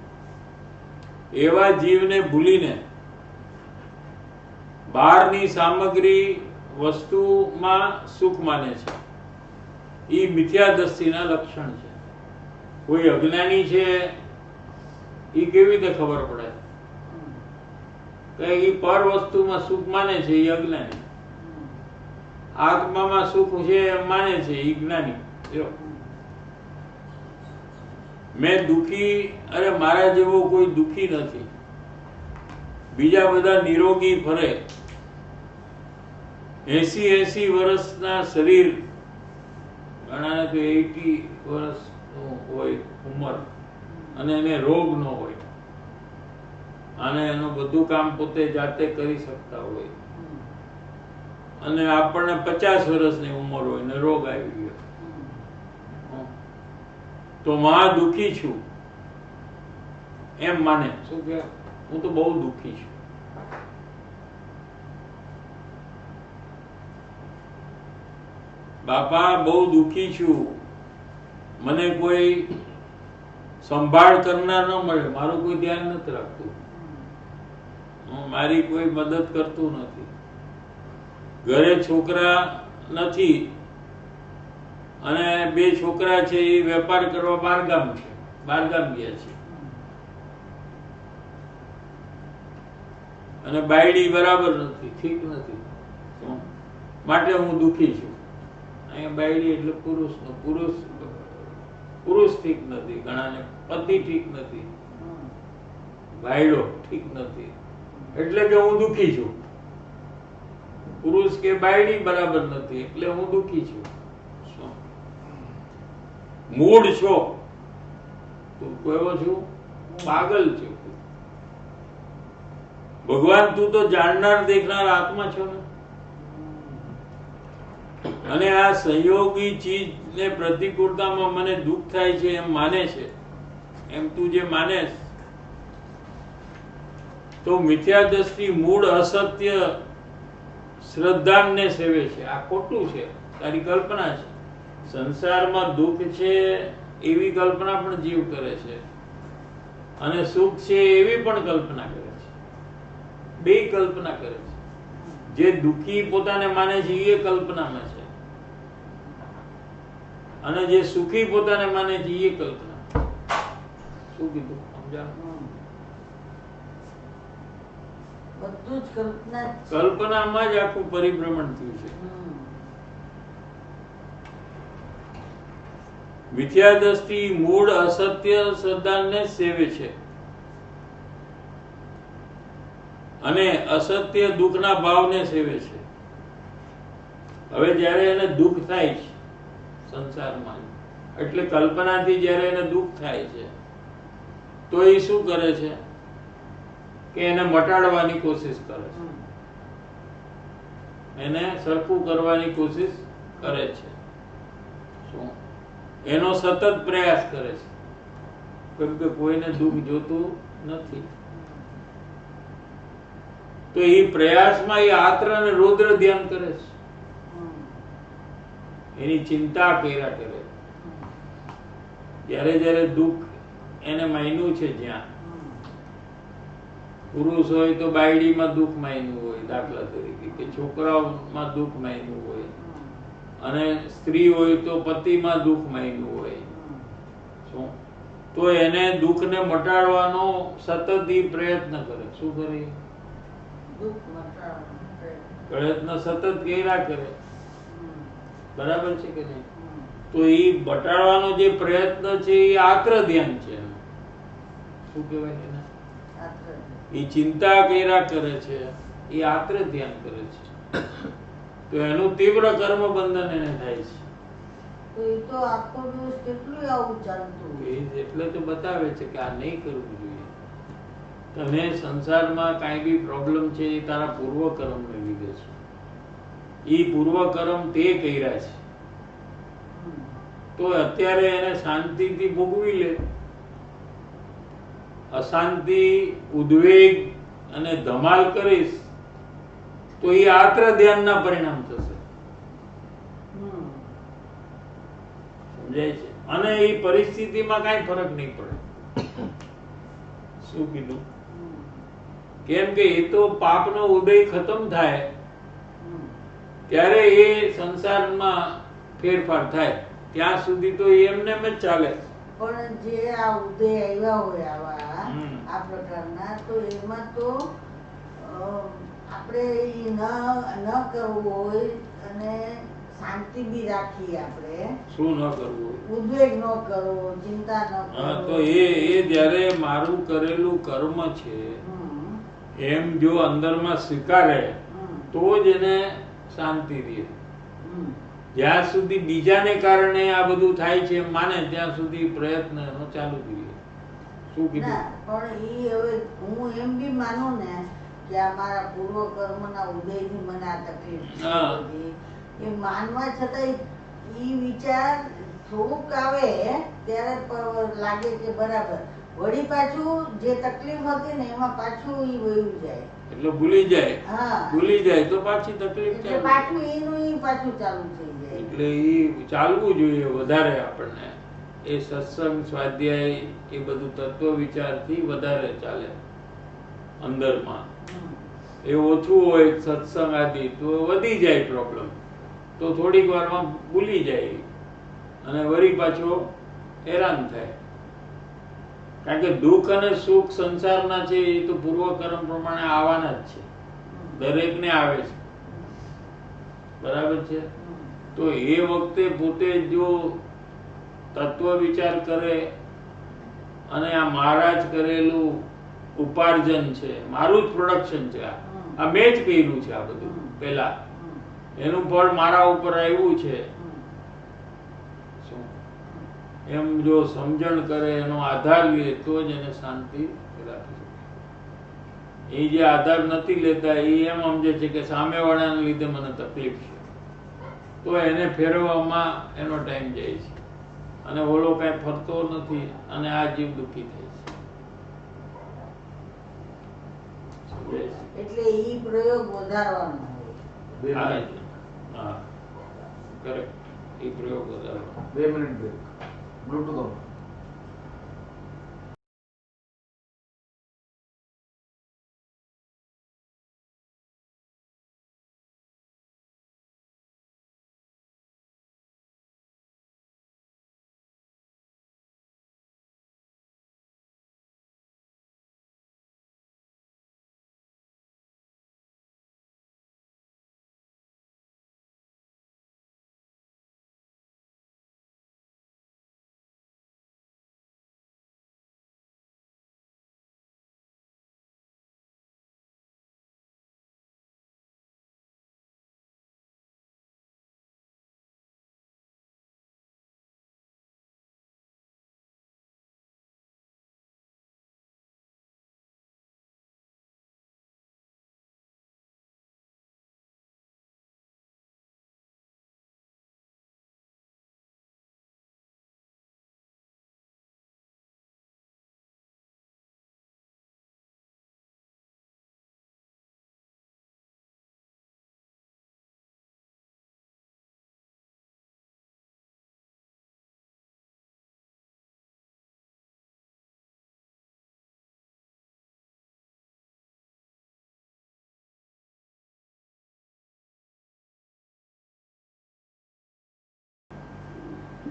એવા જીવને ભૂલીને બહારની સામગ્રી વસ્તુમાં સુખ માને છે. એ મિથ્યા દ્રષ્ટિના લક્ષણ છે. કોઈ અજ્ઞાની છે એ કેવી રીતે ખબર પડે કે એ પર વસ્તુમાં સુખ માને છે? એ અજ્ઞાની. આત્મામાં સુખ છે એમ માને છે એ જ્ઞાની. મેં દુખી, અરે મારા જેવો કોઈ દુખી નથી. બીજા બધા નિરોગી ફરે. 80 વર્ષના શરીર, ઘણાને તો 80 વર્ષનું હોય ઉંમર, અને એને રોગ ન હોય, અને એનું બધું કામ પોતે જાતે કરી શકતા હોય, અને આપણને 50 વર્ષની ઉંમર હોય ને રોગ આવી ગયો તો મહા દુઃખી છું એમ માને. શું કે હું તો બહુ દુઃખી છું. બાપા બહુ દુઃખી છું, મને કોઈ સંભાળ કરનાર ન મળે, મારું કોઈ ધ્યાન નથી રાખતું, મારી કોઈ મદદ કરતું નથી, ઘરે છોકરા નથી, અને 2 છોકરા છે એ વેપાર કરવા બહારગામ ગયા છે, અને બાયડી બરાબર નથી, ઠીક નથી, માટે હું દુઃખી છું. અહીંયા બાયડી એટલે પુરુષ ઠીક નથી, ઘણાને પતિ ઠીક નથી, ભાઈડો ઠીક નથી, એટલે કે હું દુઃખી છું. પુરુષ કે બાયડી બરાબર નથી એટલે હું દુઃખી છું. મૂળ છો તું કેવો છું? પાગલ છું. ભગવાન તું તો જાણનાર દેખનાર આત્મા છો ને. અને આ સંયોગી ચીજ ને પ્રતિકૂળતામાં મને દુઃખ થાય છે એમ માને છે, એમ તું જે માને તો મિથ્યા દ્રષ્ટિ મૂળ અસત્ય શ્રદ્ધાને સેવે છે. આ ખોટું છે, તારી કલ્પના છે. સંસારમાં દુઃખ છે એવી કલ્પના પણ જીવ કરે છે, અને સુખ છે એવી પણ કલ્પના કરે છે. બે કલ્પના કરે છે. જે દુઃખી પોતાને માને છે એ કલ્પનામાં છે, અને જે સુખી પોતાને માને છે એ કલ્પના. શું કીધું સમજાણું? બધું જ કલ્પના જ છે. કલ્પનામાં જ આખું પરિભ્રમણ થયું છે. મિથ્યા દ્રષ્ટિ મૂળ અસત્ય શ્રદ્ધાને સેવે છે, અને અસત્ય દુઃખના ભાવને સેવે છે. હવે જ્યારે એને દુઃખ થાય છે સંસારમાં, એટલે કલ્પનાથી જ્યારે એને દુઃખ થાય છે તો એ શું કરે છે કે એને મટાડવાની કોશિશ કરે છે, એને સરખું કરવાની કોશિશ કરે છે. શું? એનો સતત પ્રયાસ કરે છે, કેમ કે કોઈને દુઃખ જોતું નથી. તો એ પ્રયાસમાં એ આત્ર અને રૌદ્ર ધ્યાન કરે છે, એની ચિંતા કર્યા કરે. જ્યારે જ્યારે દુઃખ એને માન્યું છે, જ્યાં પુરુષ હોય તો બાયડીમાં દુઃખ માન્યું હોય, દાખલા તરીકે, કે છોકરાઓમાં દુઃખ માન્યું હોય, અને સ્ત્રી હોય તો પતિમાં દુઃખ માન્યું હોય. શું? તો એને દુઃખને મટાડવાનો સતત એ પ્રયત્ન કરે. શું કરે? પ્રયત્ન સતત કર્યા કરે. બરાબર છે કે નહીં? તો એ મટાડવાનો જે પ્રયત્ન છે એ આત્ર ધ્યાન છે. શું કહેવાય એને? એ ચિંતા કર્યા કરે છે, એ આત્ર ધ્યાન કરે છે. તો એનું તીવ્ર કર્મ બંધન એને થાય છે. તો એ તો આખો દિવસ કેટલું આવું ચાલતું. એટલે તો બતાવે છે કે આ નહીં કરવું જોઈએ. તને સંસારમાં કાંઈ બી પ્રોબ્લેમ છે એ તારા પૂર્વ કર્મને લીધે છે. એ પૂર્વ કર્મ તે કર્યા છે, તો અત્યારે એને શાંતિથી ભોગવી લે. અશાંતિ, ઉદ્વેગ અને ધમાલ કરીશ તો એ આત્ર ધ્યાનના પરિણામ થશે. સમજાય છે? અને એ પરિસ્થિતિમાં કાંઈ ફરક નહીં પડે. શું કીધું? કેમ કે એ તો પાપનો ઉદય ખતમ થાય ત્યારે એ સંસારમાં ફેરફાર થાય, ત્યાં સુધી તો એમને એમ જ ચાલે. પણ જે આ ઉદય આવ્યા હોય આવા આ પ્રકારના, તો એમાં તો આપણે ન કરવું હોય, અને શાંતિ બી રાખીએ. આપણે શું ન કરવું? ઉદ્વેગ ન કરવો, ચિંતા ન કરવો. તો એ જ્યારે મારું કરેલું કર્મ છે એમ જો અંદરમાં સ્વીકારે તો જ એને શાંતિ રહે. જ્યાં સુધી બીજાને કારણે આ બધું થાય છે એમ માને ત્યાં સુધી પ્રયત્ન એનો ચાલુ જ રહે. શું કીધું? પણ ઈ હવે હું એમ બી માનું ને કે આ મારા પૂર્વ કર્મના ઉદયથી મને આ તકલીફ છે, એ માનવા છતાંય ઈ વિચાર થોડુંક આવે ત્યારે લાગે કે બરાબર, વળી પાછું જે તકલીફ હતી ને એમાં પાછું ઈ વયું જાય, એટલે ભૂલી જાય. હા, ભૂલી જાય તો પાછી તકલીફ એટલે ચાલુ. પાછું એનું ઈ પાછું ચાલુ થઈ જાય. એટલે ઈ ચાલવું જોઈએ વધારે. આપણને એ સત્સંગ, સ્વાધ્યાય, એ બધું તત્વ વિચારથી વધારે ચાલે અંદરમાં. એ ઓછું હોય સત્સંગ આદિ તો વધી જાય પ્રોબ્લેમ, તો થોડીક વારમાં ભૂલી જાય અને વળી પાછો હેરાન થાય. કારણ કે દુઃખ અને સુખ સંસારના છે એ તો પૂર્વકર્મ પ્રમાણે આવવાના જ છે, દરેકને આવે છે. બરાબર છે? તો એ વખતે પોતે જો તત્વ વિચાર કરે અને આ મારા જ કરેલું ઉપાર્જન છે, મારું જ પ્રોડક્શન છે, આ મેં જ કર્યું છે, આ બધું પહેલા એનું ફળ મારા ઉપર આવ્યું છે, એમ જો સમજણ કરે, એનો આધાર લે તો જ એને શાંતિ રાખી શકે. એ જે આધાર નથી લેતા એ એમ સમજે છે કે સામેવાળાને લીધે મને તકલીફ છે, તો એને ફેરવવામાં એનો ટાઈમ જાય છે, અને ઓલો કઈ ફરતો નથી, અને આ જીવ દુઃખી થાય છે. એટલે ઈ પ્રયોગ વધારવાનો હોય. હા, કરેક્ટ. એ પ્રયોગ વધારવાનો. 2 મિનિટ બ્રેક. Bluetooth on.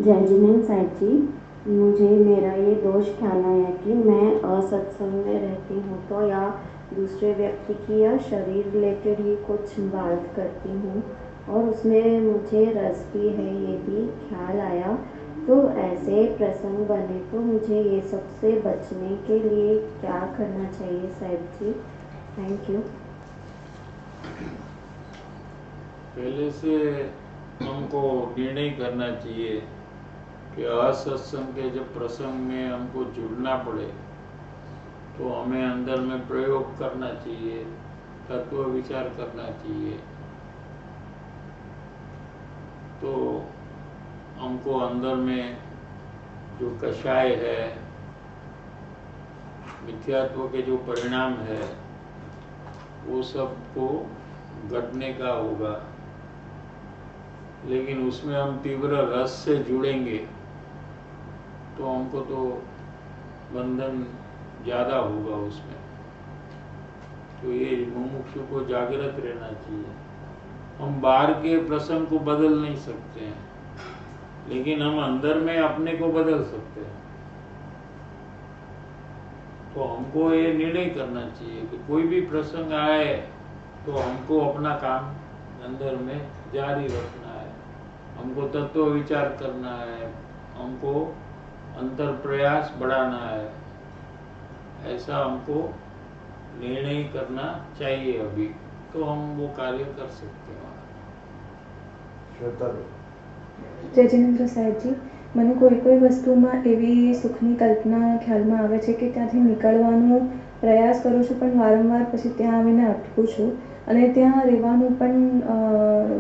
जय जिनेन्द्र साहिब जी, मुझे मेरा ये दोष ख्याल आया कि मैं असत्संग में रहती हूँ तो या दूसरे व्यक्ति की या शरीर रिलेटेड ही कुछ बात करती हूँ और उसमें मुझे रस भी है, ये भी ख्याल आया। तो ऐसे प्रसंग बने तो मुझे ये सबसे बचने के लिए क्या करना चाहिए साहिब जी? Thank you. पहले से हमको निर्णय करना चाहिए कि असत्संग के जब प्रसंग में हमको जुड़ना पड़े तो हमें अंदर में प्रयोग करना चाहिए, तत्व विचार करना चाहिए। तो हमको अंदर में जो कषाय है, मिथ्यात्व के जो परिणाम है, वो सबको घटने का होगा। लेकिन उसमें हम तीव्र रस से जुड़ेंगे तो हमको तो बंधन ज्यादा होगा उसमें। तो ये मुमुक्षु को जागृत रहना चाहिए। हम बाहर के प्रसंग को बदल नहीं सकते हैं, लेकिन हम अंदर में अपने को बदल सकते हैं। तो हमको ये निर्णय करना चाहिए कि कोई भी प्रसंग आए तो हमको अपना काम अंदर में जारी रखना है, हमको तत्व विचार करना है, हमको अंतर प्रयास बढ़ाना है। ऐसा हमको निर्णय करना चाहिए अभी, तो हम वो कार्य कर सकते हैं। શ્રદ્ધા જય જિનેન્દ્ર સાહેબજી, મને કોઈ વસ્તુમાં એવી સુખની કલ્પના ખ્યાલમાં આવે છે કે ત્યાંથી નીકળવાનો પ્રયાસ કરું છું, પણ વારંવાર પછી ત્યાં આવીને અટકું છું અને ત્યાં રહેવાનું પણ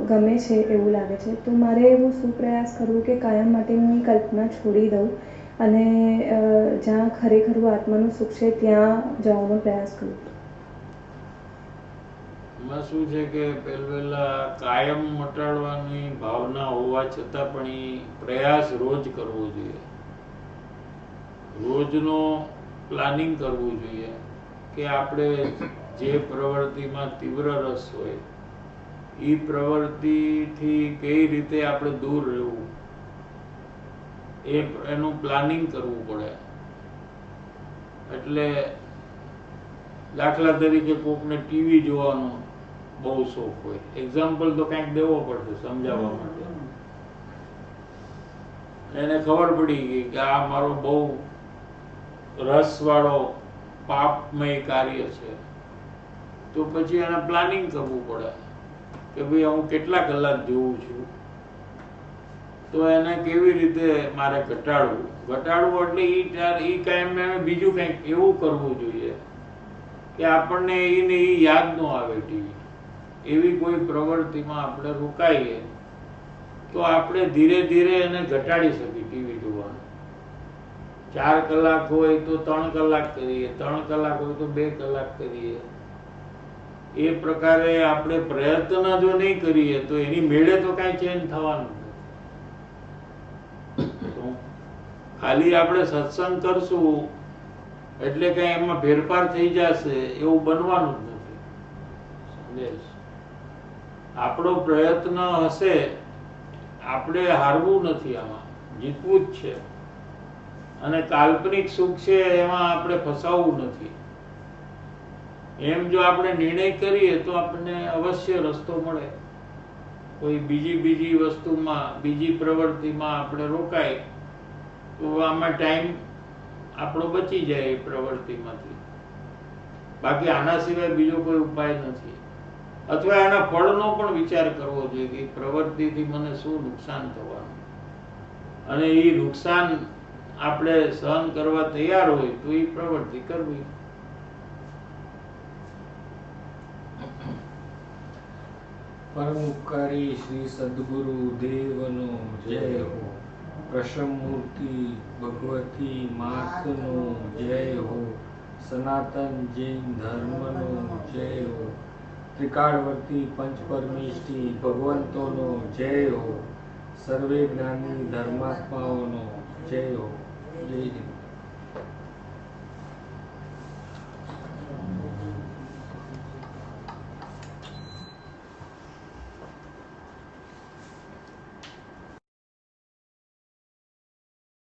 ગમે છે એવું લાગે છે। તો મારે એવું શું પ્રયાસ કરવો કે કાયમ માટેની કલ્પના છોડી દઉં અને જ્યાં ખરેખરું આત્માનું સુખ છે ત્યાં જવાનો પ્રયાસ કરું। એમાં શું છે કે પહેલા કાયમ મટાડવાની ભાવના હોવા છતાં પણ એ પ્રયાસ રોજ કરવો જોઈએ, રોજનો પ્લાનિંગ કરવું જોઈએ કે આપણે જે પ્રવૃત્તિમાં તીવ્ર રસ હોય એ પ્રવૃત્તિથી કઈ રીતે આપણે દૂર રહેવું એનું પ્લાનિંગ કરવું પડે। એટલે દાખલા તરીકે કોકને ટીવી જોવાનો બહુ શોખ હોય, એક્ઝામ્પલ તો કંઈક દેવો પડશે સમજાવવા માટે। એને ખબર પડી ગઈ કે આ મારો બહુ રસવાળો પાપમય કાર્ય છે, તો પછી એને પ્લાનિંગ કરવું પડે કે ભાઈ હું કેટલા કલાક જોઉં છું, તો એને કેવી રીતે મારે ઘટાડવું એટલે એ કાયમ બીજું કંઈક એવું કરવું જોઈએ કે આપણને એને યાદ ન આવે ટીવી। એવી કોઈ પ્રવૃત્તિમાં આપણે રોકાઈએ તો આપણે ધીરે ધીરે એને ઘટાડી શકીએ। ટીવી જોવાનું 4 કલાક હોય તો 3 કલાક કરીએ, 3 કલાક હોય તો 2 કલાક કરીએ। એ પ્રકારે આપણે પ્રયત્ન જો નહીં કરીએ તો એની મેળે તો કાંઈ ચેન્જ થવાનું નથી। ખાલી આપણે સત્સંગ કરશું એટલે કઈ એમાં ફેરફાર થઈ જશે એવું બનવાનું જ નથી। સંદેશ આપણો પ્રયત્ન હશે, આપણે હારવું નથી, આમાં જીતવું જ છે। અને કાલ્પનિક સુખ છે એમાં આપણે ફસાવવું નથી। એમ જો આપણે નિર્ણય કરીએ તો આપણને અવશ્ય રસ્તો મળે। કોઈ બીજી વસ્તુમાં બીજી પ્રવૃત્તિમાં આપણે રોકાય તો આમાં ટાઈમ આપણો બચી જાય એ પ્રવૃત્તિમાંથી। બાકી આના સિવાય બીજો કોઈ ઉપાય નથી। અથવા એના ફળનો પણ વિચાર કરવો જોઈએ કે પ્રવૃત્તિથી મને શું નુકસાન થવાનું, અને એ નુકસાન આપણે સહન કરવા તૈયાર હોય તો એ પ્રવૃત્તિ કરવી। પરમુપકારી શ્રી સદગુરુ દેવનો જય હો। પ્રસમ મૂર્તિ ભગવતી માતનો જય હો। સનાતન જૈન ધર્મનો જય હો। ત્રિકાળવર્તી પંચપરમેષ્ઠી ભગવંતોનો જય હો। સર્વે જ્ઞાની ધર્માત્માઓનો જય હો। જય હિન્દ।